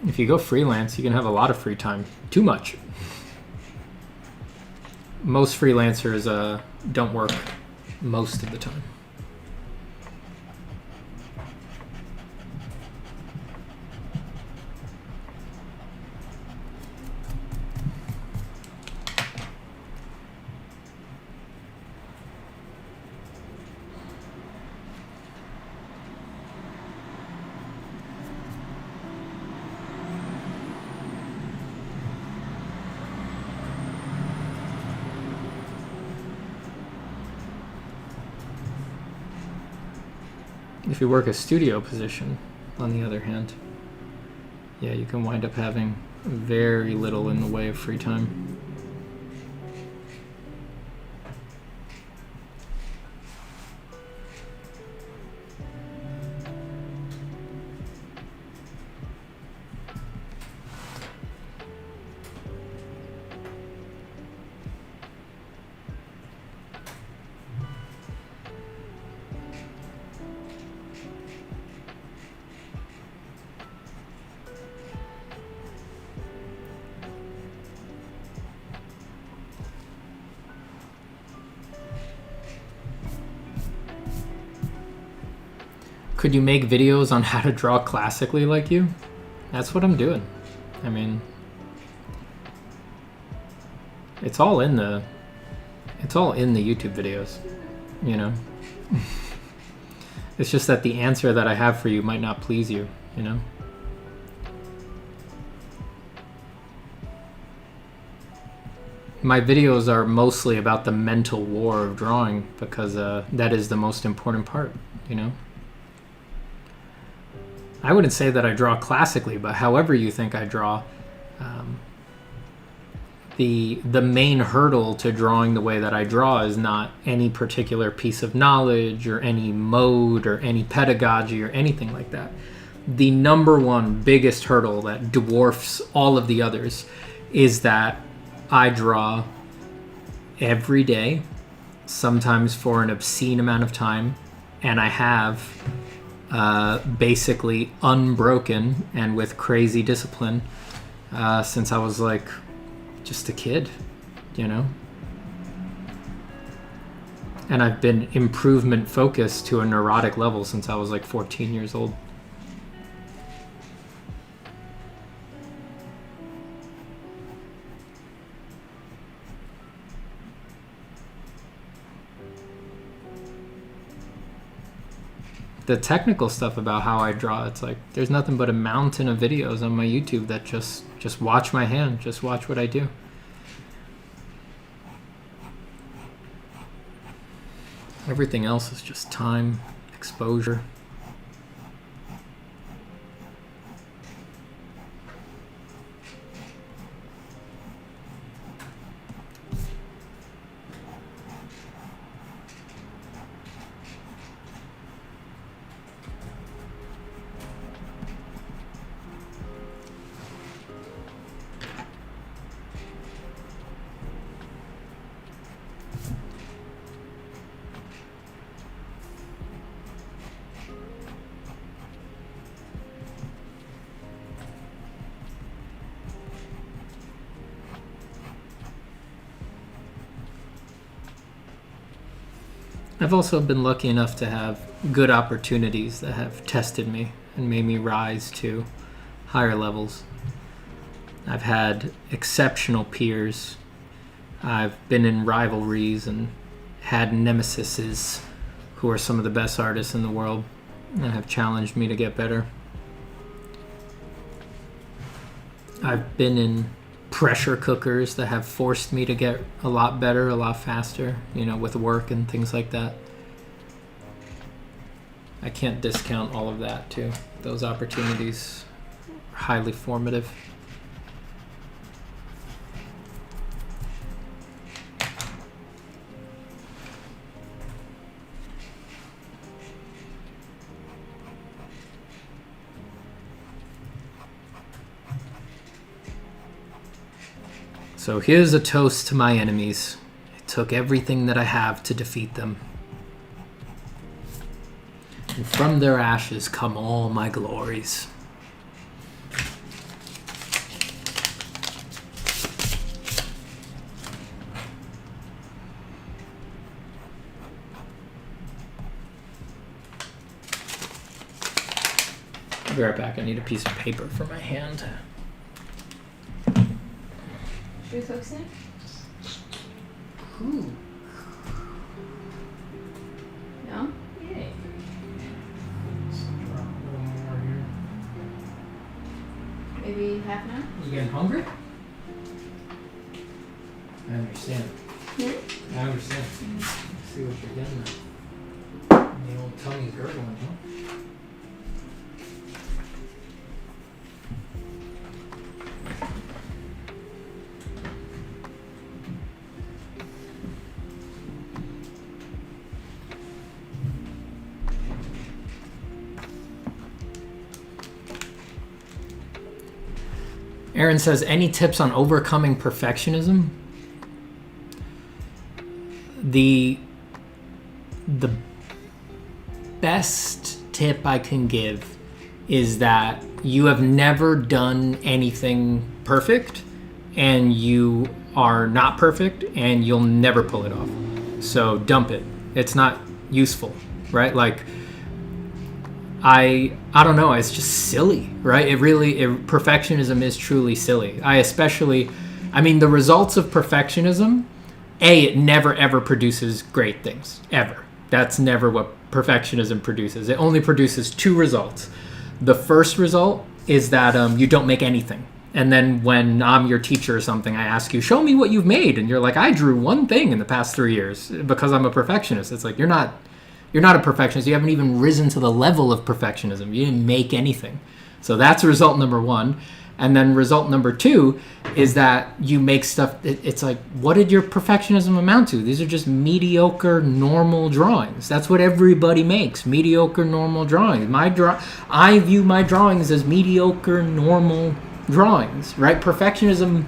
If you go freelance, you can have a lot of free time. Too much. Most freelancers don't work most of the time. If you work a studio position, on the other hand, yeah, you can wind up having very little in the way of free time. Could you make videos on how to draw classically like you? That's what I'm doing. I mean, it's all in the YouTube videos, you know? It's just that the answer that I have for you might not please you, you know? my videos are mostly about the mental war of drawing because that is the most important part, you know? I wouldn't say that I draw classically, but however you think I draw, the main hurdle to drawing the way that I draw is not any particular piece of knowledge or any mode or any pedagogy or anything like that. The number one biggest hurdle that dwarfs all of the others is that I draw every day, sometimes for an obscene amount of time, and I have basically unbroken and with crazy discipline since I was like just a kid, you know? And I've been improvement focused to a neurotic level since I was like 14 years old. The technical stuff about how I draw, it's like there's nothing but a mountain of videos on my YouTube that just watch my hand, just watch what I do. Everything else is just time, exposure. I've also been lucky enough to have good opportunities that have tested me and made me rise to higher levels. I've had exceptional peers. I've been in rivalries and had nemesises who are some of the best artists in the world and have challenged me to get better. I've been in pressure cookers that have forced me to get a lot better, a lot faster, you know, with work and things like that. I can't discount all of that too. Those opportunities are highly formative. So here's a toast to my enemies. It took everything that I have to defeat them. And from their ashes come all my glories. I'll be right back. I need a piece of paper for my hand. Should we focus in? Ooh. No? Yay. Drop a little more here. Maybe half an hour? You getting hungry? I understand. I understand. See what you're getting at. The old tummy gurgling, huh? Aaron says, any tips on overcoming perfectionism? The best tip I can give is that you have never done anything perfect and you are not perfect and you'll never pull it off. So dump it. It's not useful, right? Like, I don't know, it's just silly, right? Perfectionism is truly silly. The results of perfectionism, it never ever produces great things, ever. That's never what perfectionism produces. It only produces two results. The first result is that you don't make anything. And then when I'm your teacher or something, I ask you, show me what you've made. And you're like, I drew one thing in the past 3 years because I'm a perfectionist. It's like, you're not a perfectionist. You haven't even risen to the level of perfectionism. You didn't make anything. So that's result number 1. And then result number 2 is that you make stuff. It's like, what did your perfectionism amount to? These are just mediocre, normal drawings. That's what everybody makes. Mediocre, normal drawings. I view my drawings as mediocre, normal drawings, right? Perfectionism,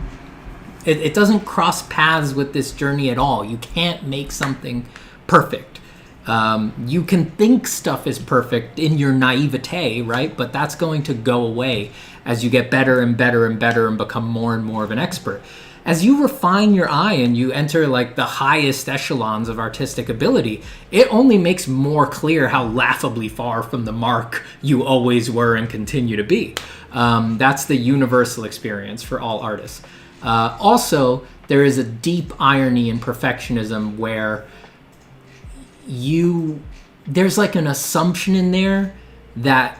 it doesn't cross paths with this journey at all. You can't make something perfect. You can think stuff is perfect in your naivete, right? But that's going to go away as you get better and better and better and become more and more of an expert. As you refine your eye and you enter like the highest echelons of artistic ability, it only makes more clear how laughably far from the mark you always were and continue to be. That's the universal experience for all artists. Also, there is a deep irony in perfectionism where there's like an assumption in there that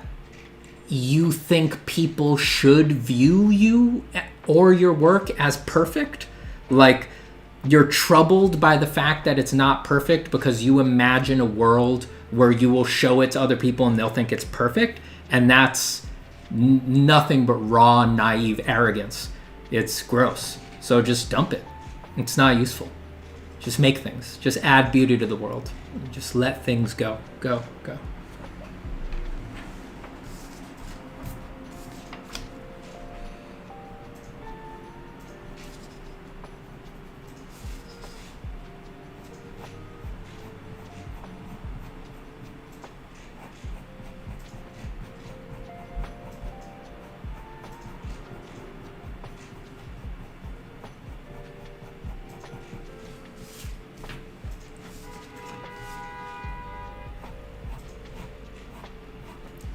you think people should view you or your work as perfect. Like, you're troubled by the fact that it's not perfect because you imagine a world where you will show it to other people and they'll think it's perfect. And that's nothing but raw, naive arrogance. It's gross. So just dump it. It's not useful. Just make things. Just add beauty to the world. Just let things go. Go.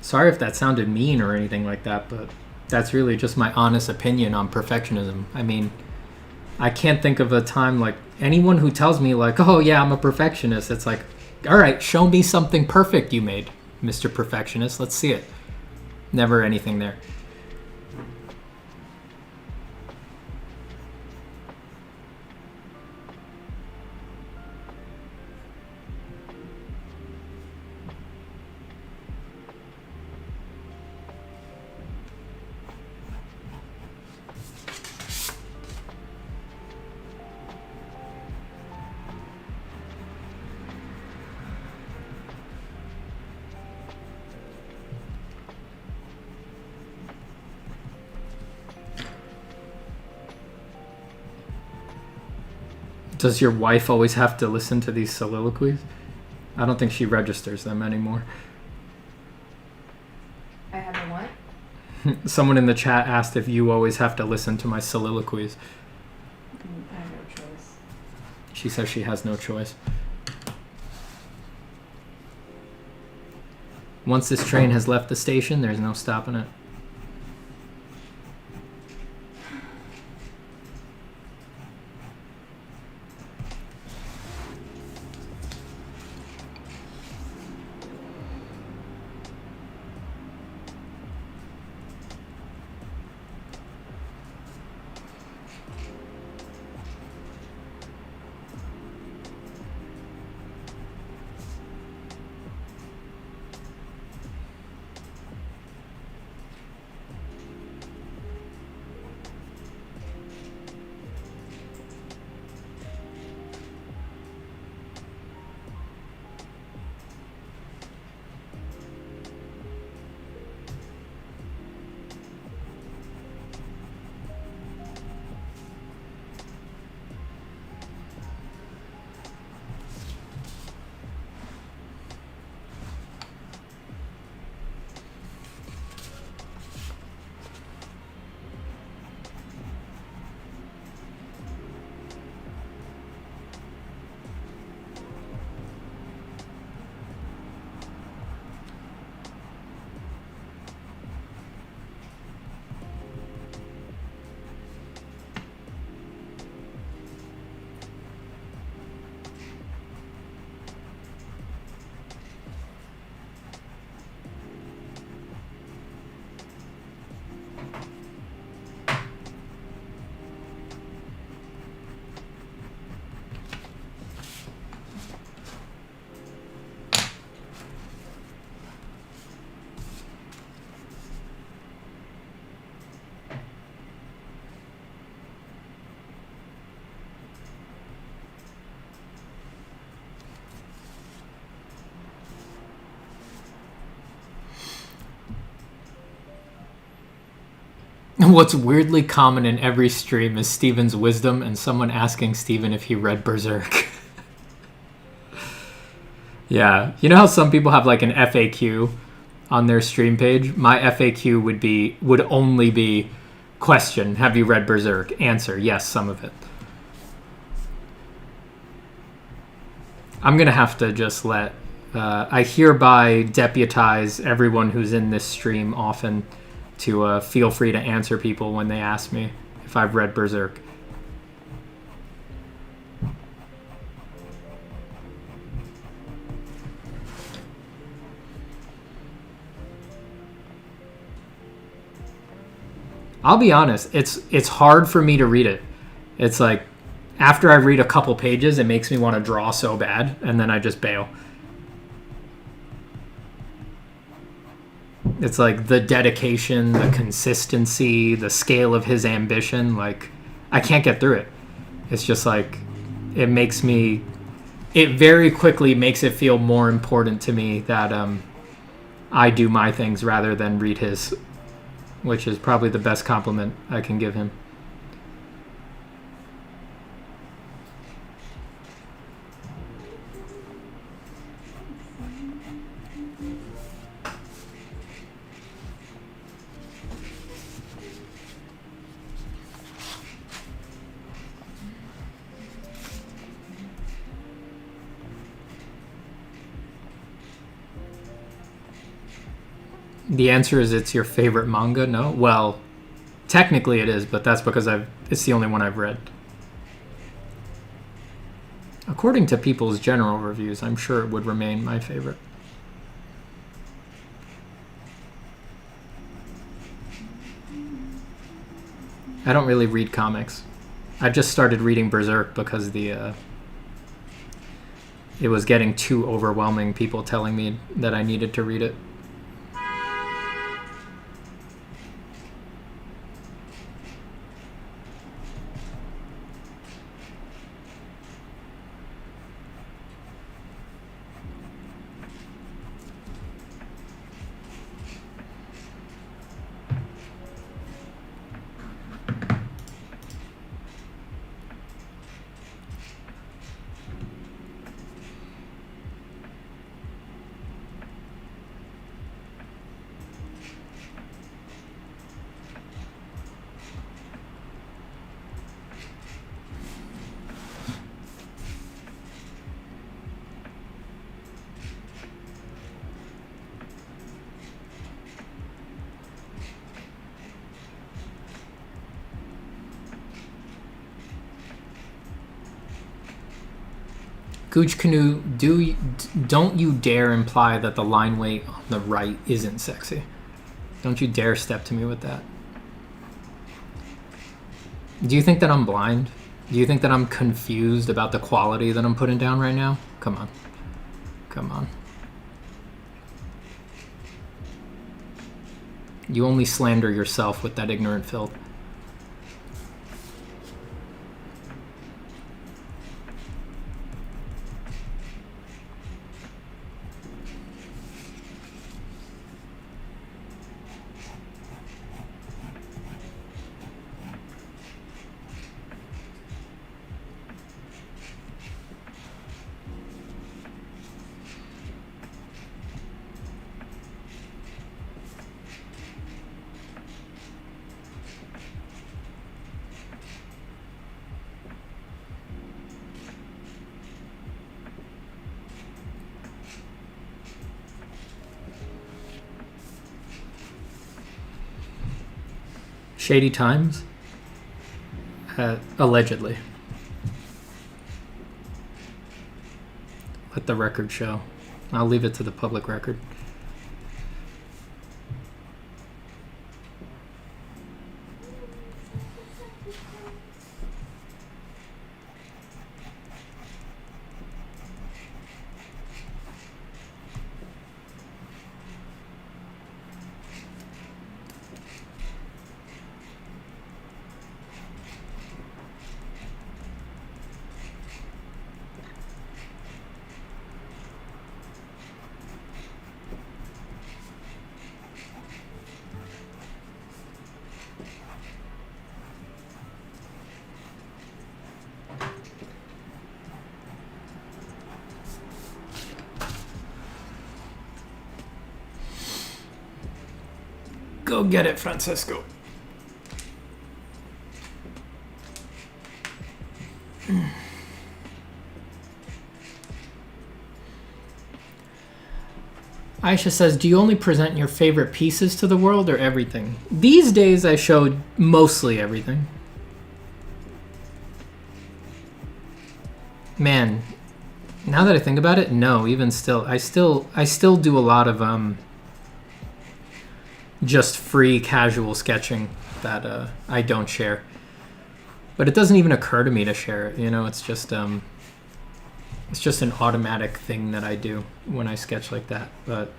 Sorry if that sounded mean or anything like that, but that's really just my honest opinion on perfectionism. I mean, I can't think of a time, like, anyone who tells me, like, oh yeah, I'm a perfectionist, it's like, all right, show me something perfect you made, Mr. Perfectionist. Let's see it. Never anything there. Does your wife always have to listen to these soliloquies? I don't think she registers them anymore. I have a what? Someone in the chat asked if you always have to listen to my soliloquies. I have no choice. She says she has no choice. Once this train has left the station, there's no stopping it. What's weirdly common in every stream is Steven's wisdom and someone asking Steven if he read Berserk. Yeah. You know how some people have like an FAQ on their stream page? My FAQ would only be question, have you read Berserk? Answer, yes, some of it. I'm going to have to just let... I hereby deputize everyone who's in this stream often to feel free to answer people when they ask me if I've read Berserk. I'll be honest, it's hard for me to read it. It's like, after I read a couple pages, it makes me want to draw so bad, and then I just bail. It's like the dedication, the consistency, the scale of his ambition, like, I can't get through it. It's just like, it very quickly makes it feel more important to me that I do my things rather than read his, which is probably the best compliment I can give him. The answer is it's your favorite manga? No? Well, technically it is, but that's because it's the only one I've read. According to people's general reviews, I'm sure it would remain my favorite. I don't really read comics. I just started reading Berserk because it was getting too overwhelming, people telling me that I needed to read it. Gooch Canoe, don't you dare imply that the line weight on the right isn't sexy. Don't you dare step to me with that. Do you think that I'm blind? Do you think that I'm confused about the quality that I'm putting down right now? Come on. Come on. You only slander yourself with that ignorant filth. Shady Times? Allegedly. Let the record show. I'll leave it to the public record. Go get it, Francisco. Aisha says, do you only present your favorite pieces to the world or everything? These days I showed mostly everything. Man, now that I think about it, no, even still, I still do a lot of just free casual sketching that I don't share. But it doesn't even occur to me to share it, you know, it's just an automatic thing that I do when I sketch like that. But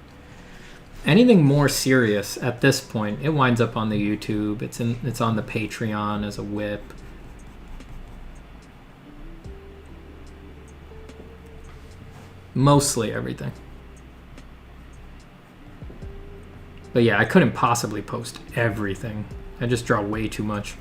anything more serious at this point, it winds up on the YouTube, it's on the Patreon as a whip. Mostly everything. But yeah, I couldn't possibly post everything. I just draw way too much.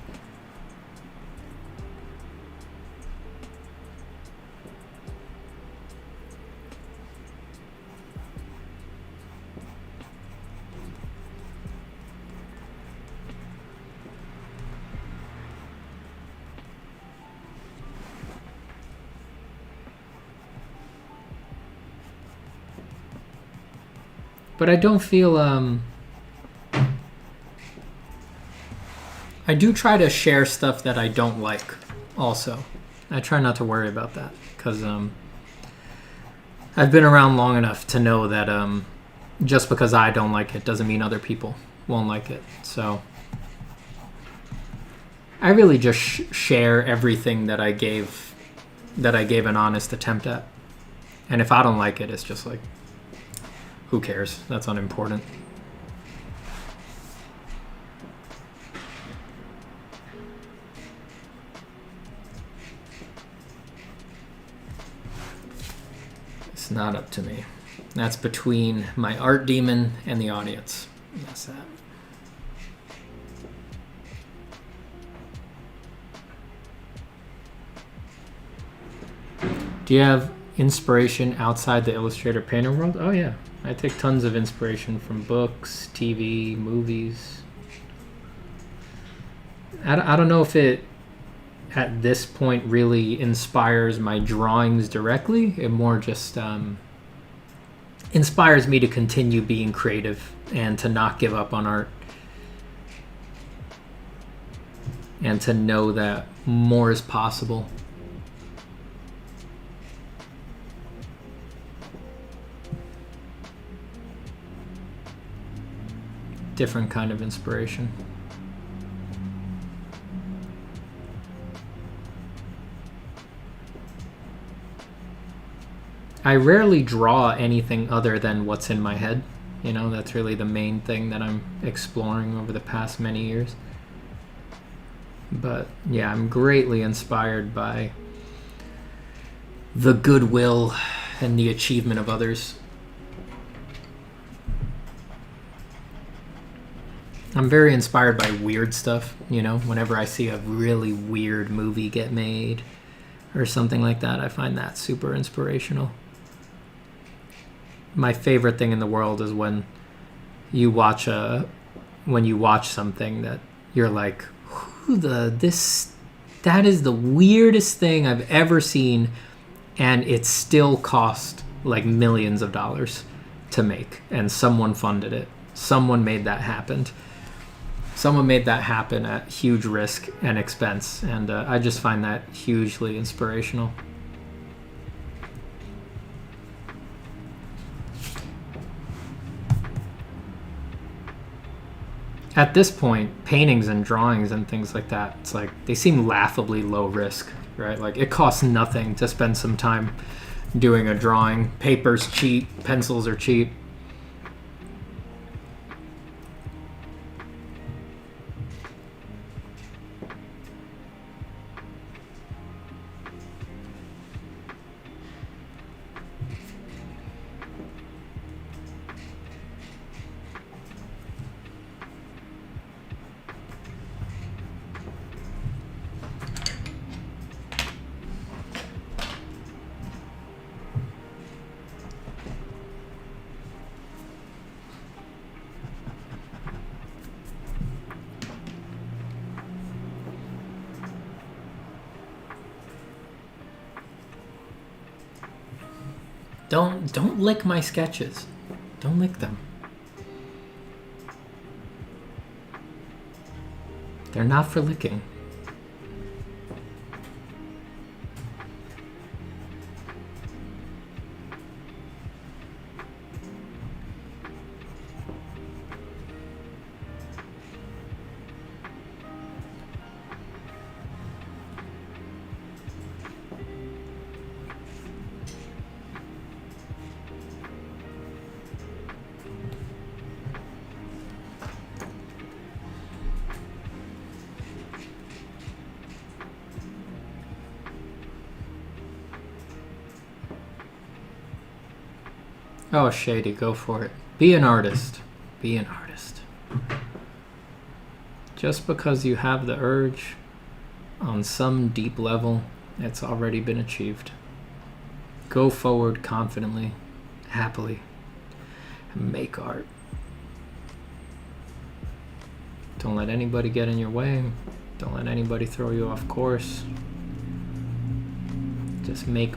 But I don't feel, I do try to share stuff that I don't like also. I try not to worry about that because I've been around long enough to know that just because I don't like it doesn't mean other people won't like it. So I really just share everything that I gave an honest attempt at. And if I don't like it, it's just like, who cares? That's unimportant. It's not up to me. That's between my art demon and the audience. That's that. Do you have inspiration outside the illustrator painter world? Oh yeah. I take tons of inspiration from books, TV, movies. I don't know if it, at this point, really inspires my drawings directly. It more just inspires me to continue being creative and to not give up on art. And to know that more is possible. Different kind of inspiration. I rarely draw anything other than what's in my head. You know, that's really the main thing that I'm exploring over the past many years. But yeah, I'm greatly inspired by the goodwill and the achievement of others. I'm very inspired by weird stuff, you know, whenever I see a really weird movie get made or something like that, I find that super inspirational. My favorite thing in the world is when you watch something that you're like, that is the weirdest thing I've ever seen, and it still cost like millions of dollars to make, and someone funded it. Someone made that happen. Someone made that happen at huge risk and expense, and I just find that hugely inspirational. At this point, paintings and drawings and things like that, it's like they seem laughably low risk, right? Like it costs nothing to spend some time doing a drawing. Paper's cheap, pencils are cheap. Don't lick my sketches. Don't lick them. They're not for licking. Oh, Shady, go for it. Be an artist. Be an artist. Just because you have the urge, on some deep level, it's already been achieved. Go forward confidently, happily, and make art. Don't let anybody get in your way. Don't let anybody throw you off course. Just make.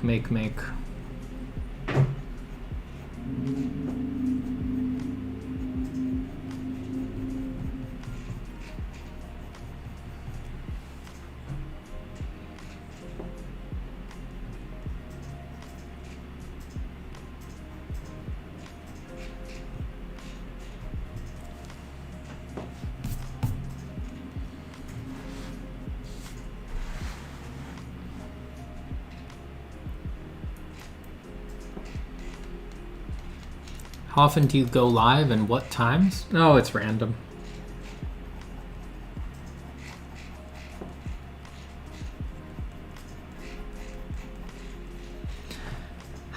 How often do you go live and what times? Oh, it's random.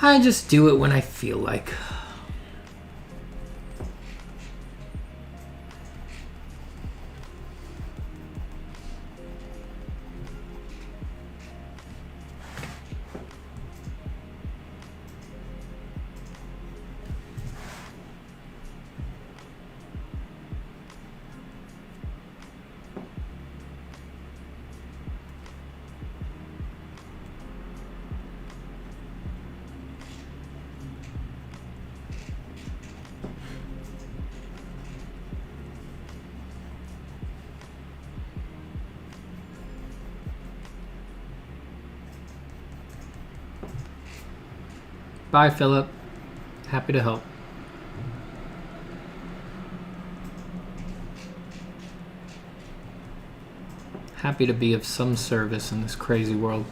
I just do it when I feel like. Bye, Philip. Happy to help. Happy to be of some service in this crazy world.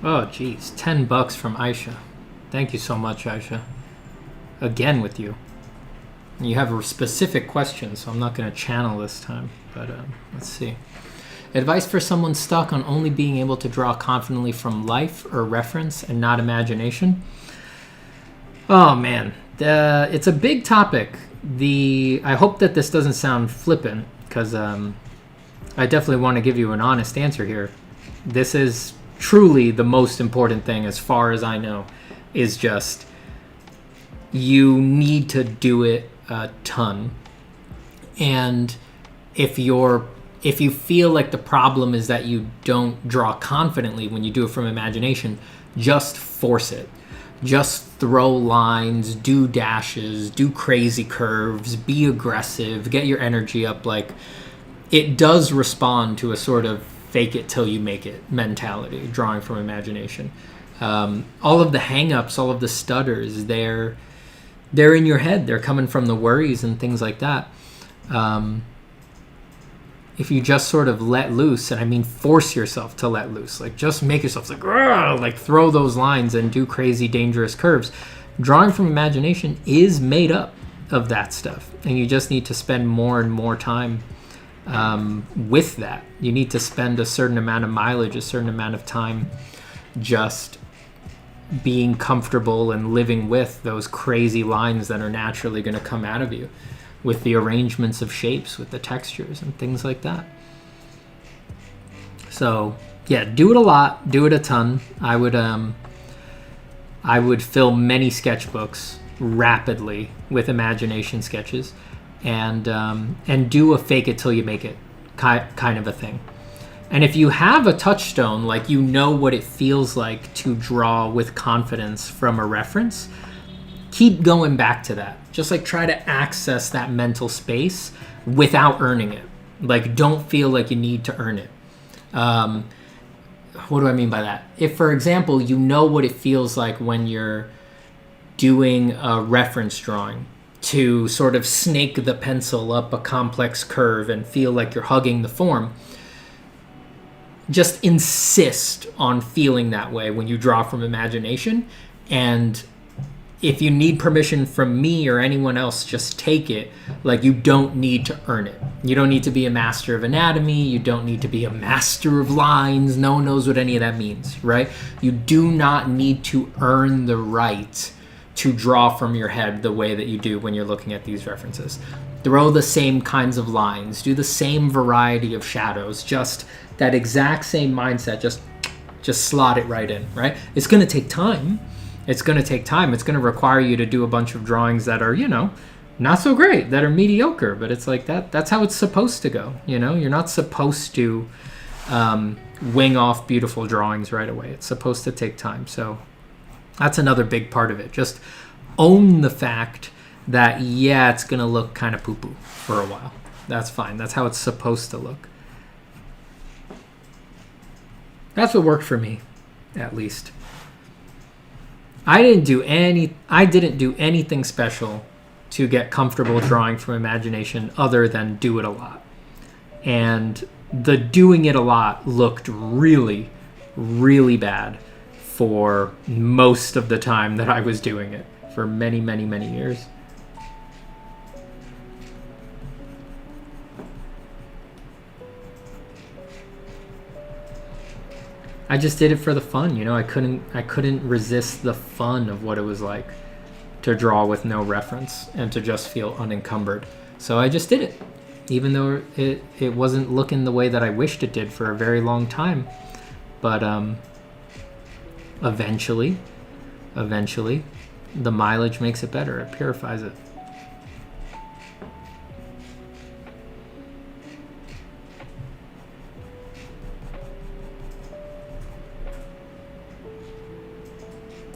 Oh, geez. $10 from Aisha. Thank you so much, Aisha. Again with you. You have a specific question, so I'm not going to channel this time. But let's see. Advice for someone stuck on only being able to draw confidently from life or reference and not imagination. Oh, man. It's a big topic. I hope that this doesn't sound flippant, because I definitely want to give you an honest answer here. This is truly the most important thing, as far as I know, is just you need to do it a ton. And if you feel like the problem is that you don't draw confidently when you do it from imagination, just force it. Just throw lines, do dashes, do crazy curves, be aggressive, get your energy up. Like, it does respond to a sort of fake it till you make it mentality, drawing from imagination. All of the hang-ups, all of the stutters, they're they're in your head. They're coming from the worries and things like that. If you just sort of let loose, and I mean force yourself to let loose, like just make yourself like throw those lines and do crazy dangerous curves. Drawing from imagination is made up of that stuff, and you just need to spend more and more time with that. You need to spend a certain amount of mileage, a certain amount of time just being comfortable and living with those crazy lines that are naturally going to come out of you, with the arrangements of shapes, with the textures and things like that. So yeah, do it a lot, do it a ton. I would fill many sketchbooks rapidly with imagination sketches, and do a fake it till you make it kind of a thing. And if you have a touchstone, like you know what it feels like to draw with confidence from a reference, keep going back to that. Just like try to access that mental space without earning it. Like don't feel like you need to earn it. What do I mean by that? If, for example, you know what it feels like when you're doing a reference drawing to sort of snake the pencil up a complex curve and feel like you're hugging the form, just insist on feeling that way when you draw from imagination. And if you need permission from me or anyone else, just take it. Like, you don't need to earn it. You don't need to be a master of anatomy. You don't need to be a master of lines. No one knows what any of that means, right? You do not need to earn the right to draw from your head the way that you do when you're looking at these references. Throw the same kinds of lines. Do the same variety of shadows. Just that exact same mindset. Just slot it right in, right? It's going to take time. It's going to take time. It's going to require you to do a bunch of drawings that are, not so great, that are mediocre. But it's like that. That's how it's supposed to go. You're not supposed to wing off beautiful drawings right away. It's supposed to take time. So that's another big part of it. Just own the fact that, yeah, it's going to look kind of poo-poo for a while. That's fine. That's how it's supposed to look. That's what worked for me, at least. I didn't do anything special to get comfortable drawing from imagination other than do it a lot. And the doing it a lot looked really, really bad for most of the time that I was doing it, for many, many, many years. I just did it for the fun, I couldn't resist the fun of what it was like to draw with no reference and to just feel unencumbered. So I just did it, even though it wasn't looking the way that I wished it did for a very long time. But eventually, the mileage makes it better. It purifies it.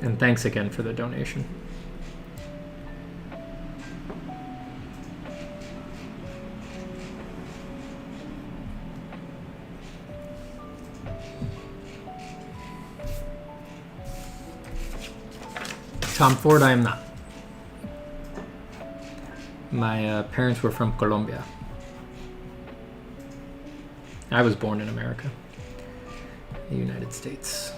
And thanks again for the donation. Tom Ford, I am not. My parents were from Colombia. I was born in America, the United States.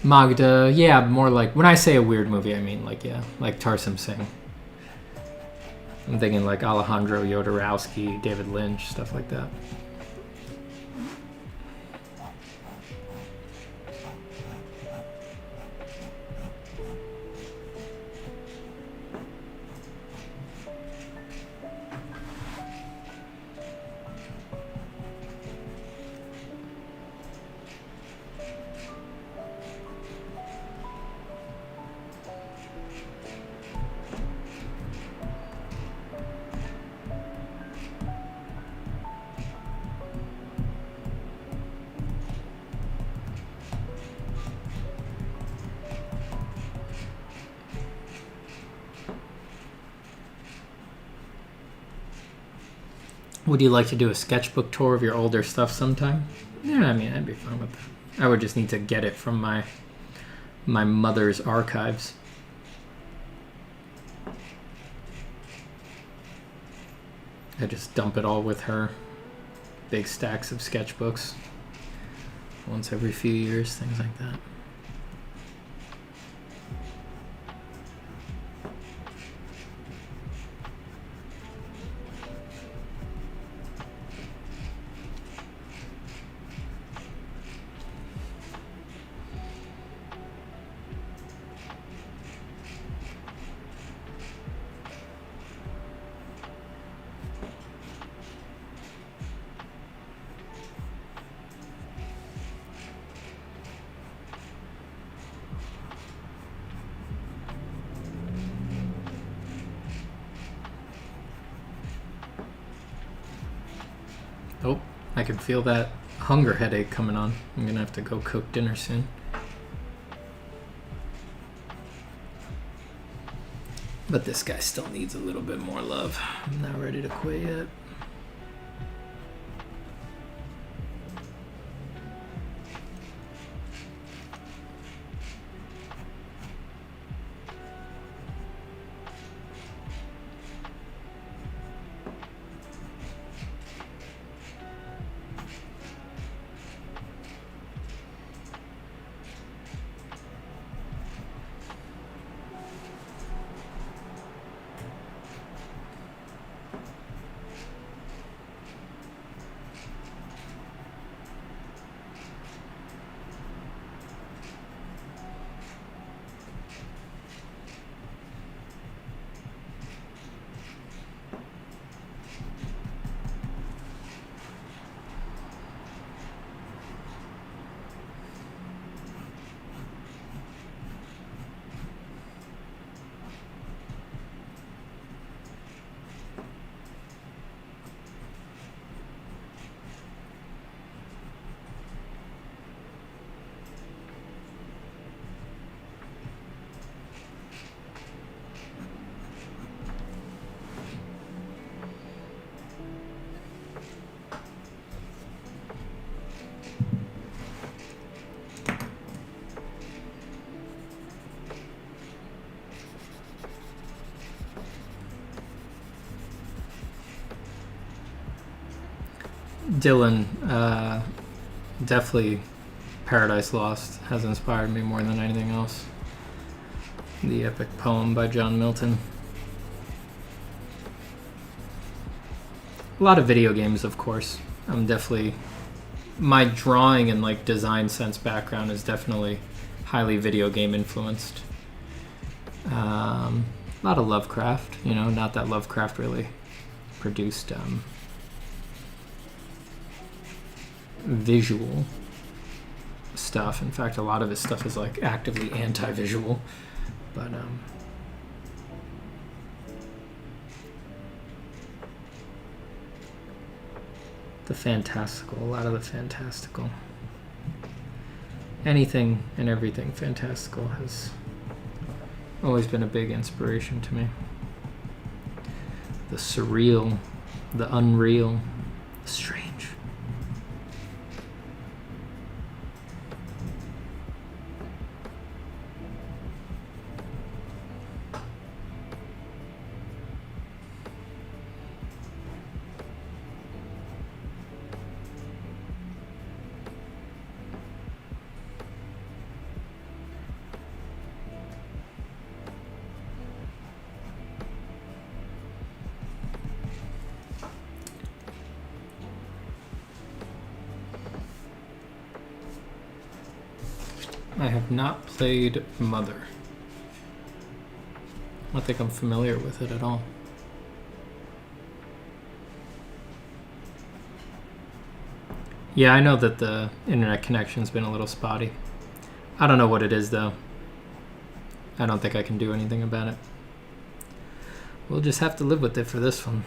Magda, yeah, more like, when I say a weird movie, I mean like Tarsem Singh. I'm thinking like Alejandro Jodorowsky, David Lynch, stuff like that. Would you like to do a sketchbook tour of your older stuff sometime? Yeah, I mean, I'd be fine with that. I would just need to get it from my mother's archives. I just dump it all with her. Big stacks of sketchbooks. Once every few years, things like that. Oh, I can feel that hunger headache coming on. I'm gonna have to go cook dinner soon. But this guy still needs a little bit more love. I'm not ready to quit yet. Dylan, definitely Paradise Lost has inspired me more than anything else. The epic poem by John Milton. A lot of video games, of course. I'm definitely... My drawing and like design sense background is definitely highly video game influenced. A lot of Lovecraft, you know, not that Lovecraft really produced visual stuff. In fact, a lot of his stuff is like actively anti-visual, but the fantastical, a lot of the fantastical, anything and everything fantastical has always been a big inspiration to me. The surreal, the unreal, the strange. I have not played Mother. I don't think I'm familiar with it at all. Yeah, I know that the internet connection's been a little spotty. I don't know what it is, though. I don't think I can do anything about it. We'll just have to live with it for this one.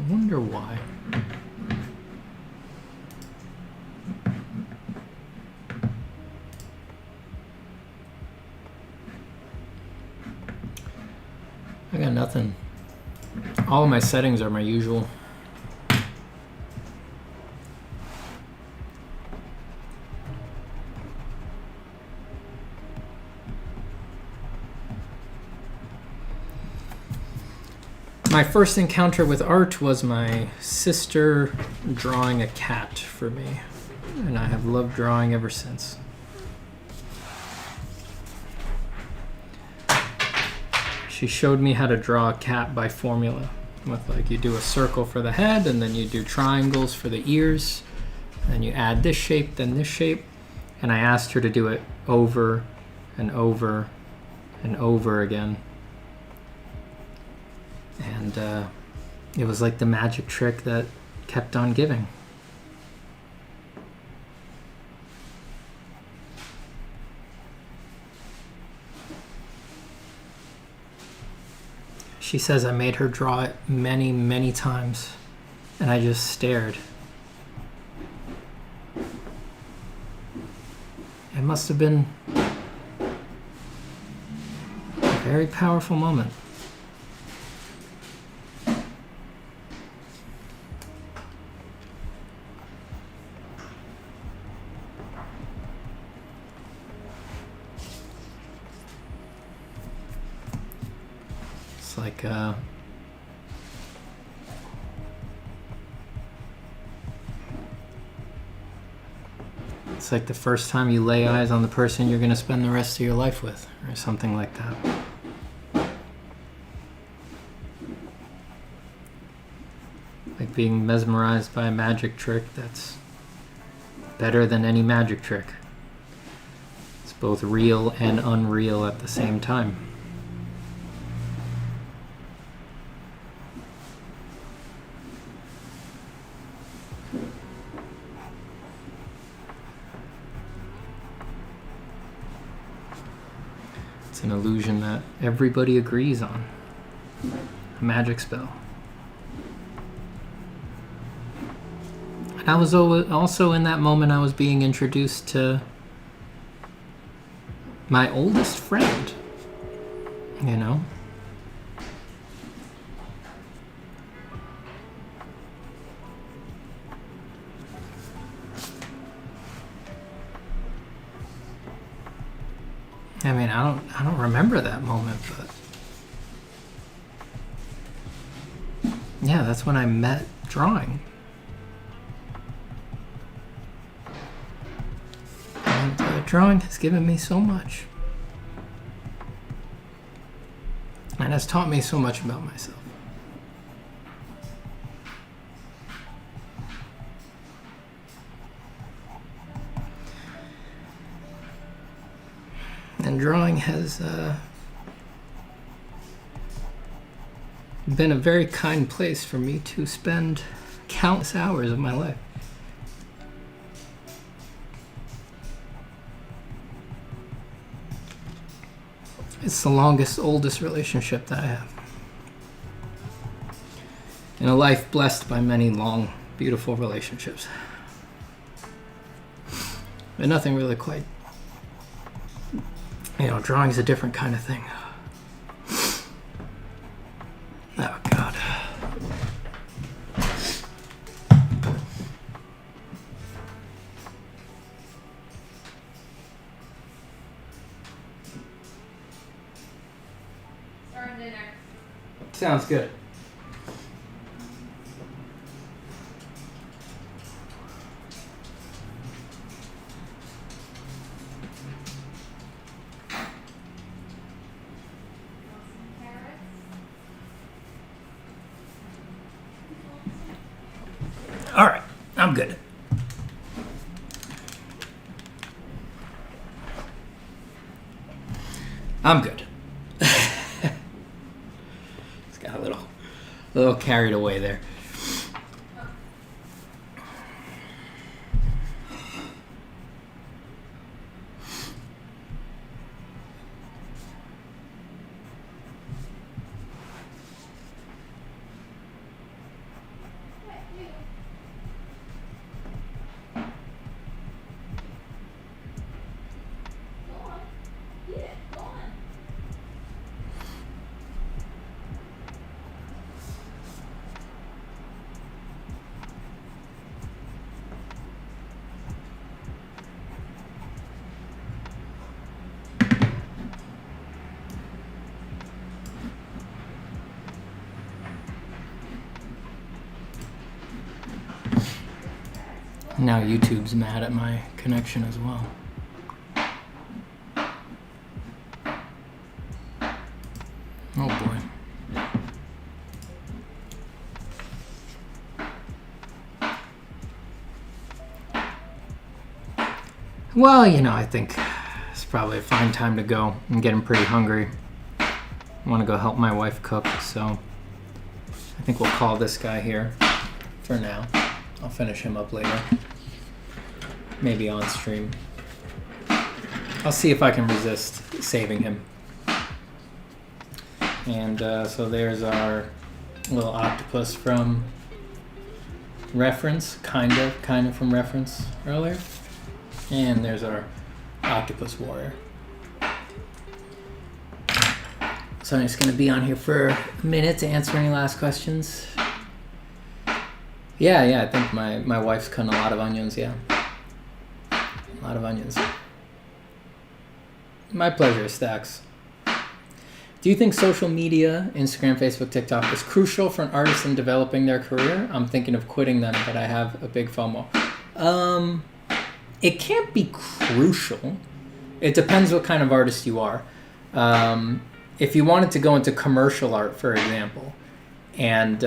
I wonder why. I got nothing. All of my settings are my usual. My first encounter with art was my sister drawing a cat for me, and I have loved drawing ever since. She showed me how to draw a cat by formula, with like you do a circle for the head, and then you do triangles for the ears, and you add this shape, then this shape, and I asked her to do it over and over and over again. And it was like the magic trick that kept on giving. She says I made her draw it many, many times, and I just stared. It must have been a very powerful moment. It's like the first time you lay eyes on the person you're going to spend the rest of your life with, or something like that. Like being mesmerized by a magic trick that's better than any magic trick. It's both real and unreal at the same time. It's an illusion that everybody agrees on. A magic spell. And I was also in that moment I was being introduced to my oldest friend, you know? I mean, I don't remember that moment, but yeah, that's when I met drawing. And drawing has given me so much. And has taught me so much about myself. And drawing has been a very kind place for me to spend countless hours of my life. It's the longest, oldest relationship that I have. In a life blessed by many long, beautiful relationships. But nothing really quite. You know, drawing's a different kind of thing. Oh, God. Starting dinner. Sounds good. All right, I'm good. I'm good. Just got a little carried away there. Now YouTube's mad at my connection as well. Oh boy. Well, you know, I think it's probably a fine time to go. I'm getting pretty hungry. I want to go help my wife cook, so I think we'll call this guy here for now. I'll finish him up later. Maybe on stream. I'll see if I can resist saving him. And so there's our little octopus from reference, kind of from reference earlier. And there's our octopus warrior. So I'm just going to be on here for a minute to answer any last questions. Yeah, I think my wife's cutting a lot of onions, yeah. A lot of onions. My pleasure, Stacks. Do you think social media, Instagram, Facebook, TikTok, is crucial for an artist in developing their career? I'm thinking of quitting them, but I have a big FOMO. It can't be crucial. It depends what kind of artist you are. If you wanted to go into commercial art, for example, and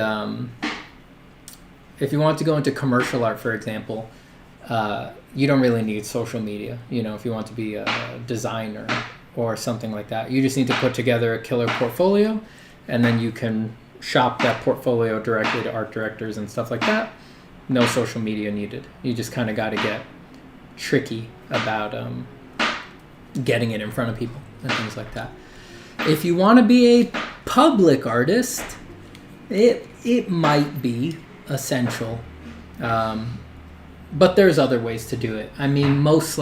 you don't really need social media. You know, if you want to be a designer or something like that, you just need to put together a killer portfolio, and then you can shop that portfolio directly to art directors and stuff like that. No social media needed. You just kind of got to get tricky about getting it in front of people and things like that. If you want to be a public artist, it might be essential, but there's other ways to do it. I mean, most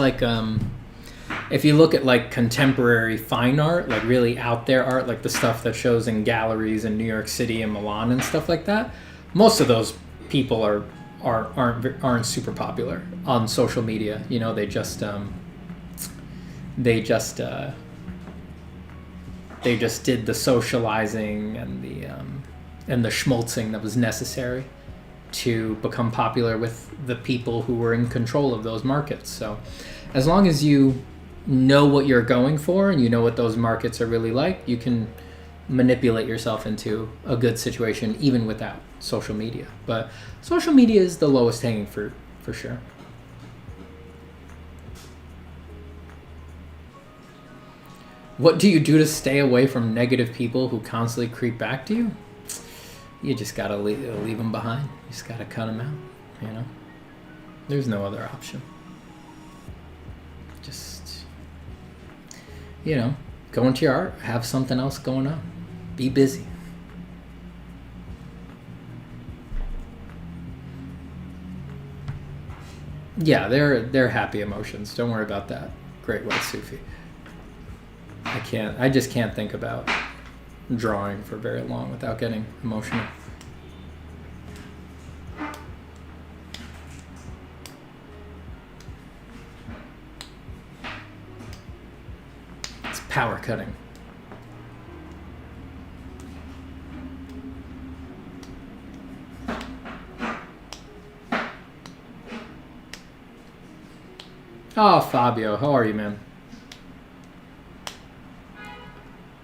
if you look at like contemporary fine art, like really out there art, like the stuff that shows in galleries in New York City and Milan and stuff like that, most of those people aren't super popular on social media. You know, they just did the socializing and the schmaltzing that was necessary to become popular with the people who were in control of those markets. So as long as you know what you're going for and you know what those markets are really like, you can manipulate yourself into a good situation even without social media. But social media is the lowest hanging fruit for sure. What do you do to stay away from negative people who constantly creep back to you? You just gotta leave them behind. You just gotta cut them out, you know? There's no other option. Just, you know, go into your art, have something else going on. Be busy. Yeah, they're happy emotions. Don't worry about that. Great White Sufi. I just can't think about drawing for very long without getting emotional. It's power cutting. Oh, Fabio, how are you, man?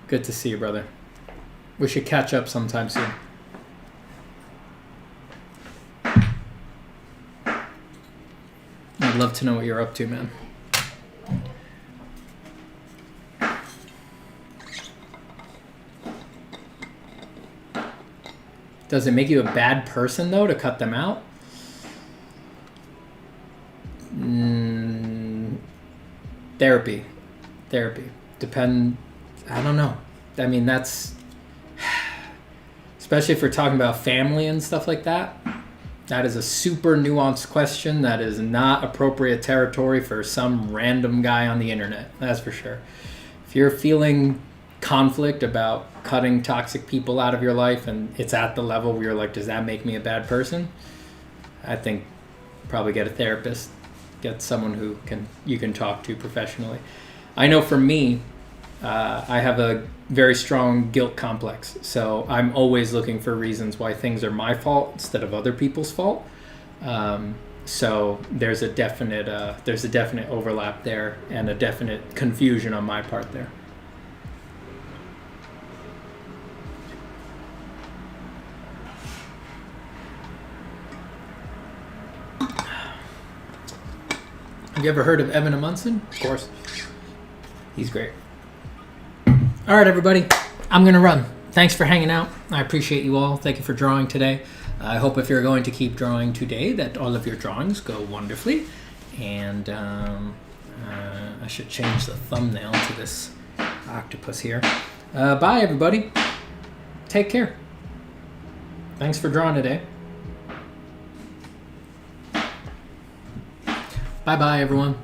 Good to see you, brother. We should catch up sometime soon. I'd love to know what you're up to, man. Does it make you a bad person, though, to cut them out? Therapy. I don't know. I mean, that's... Especially if we're talking about family and stuff like that. That is a super nuanced question. That is not appropriate territory for some random guy on the internet. That's for sure. If you're feeling conflict about cutting toxic people out of your life and it's at the level where you're like, does that make me a bad person? I think probably get a therapist. Get someone who you can talk to professionally. I know for me, I have a very strong guilt complex. So I'm always looking for reasons why things are my fault instead of other people's fault. So there's a definite overlap there and a definite confusion on my part there. Have you ever heard of Evan Amundsen? Of course. He's great. All right, everybody. I'm going to run. Thanks for hanging out. I appreciate you all. Thank you for drawing today. I hope if you're going to keep drawing today that all of your drawings go wonderfully. And I should change the thumbnail to this octopus here. Bye, everybody. Take care. Thanks for drawing today. Bye-bye, everyone.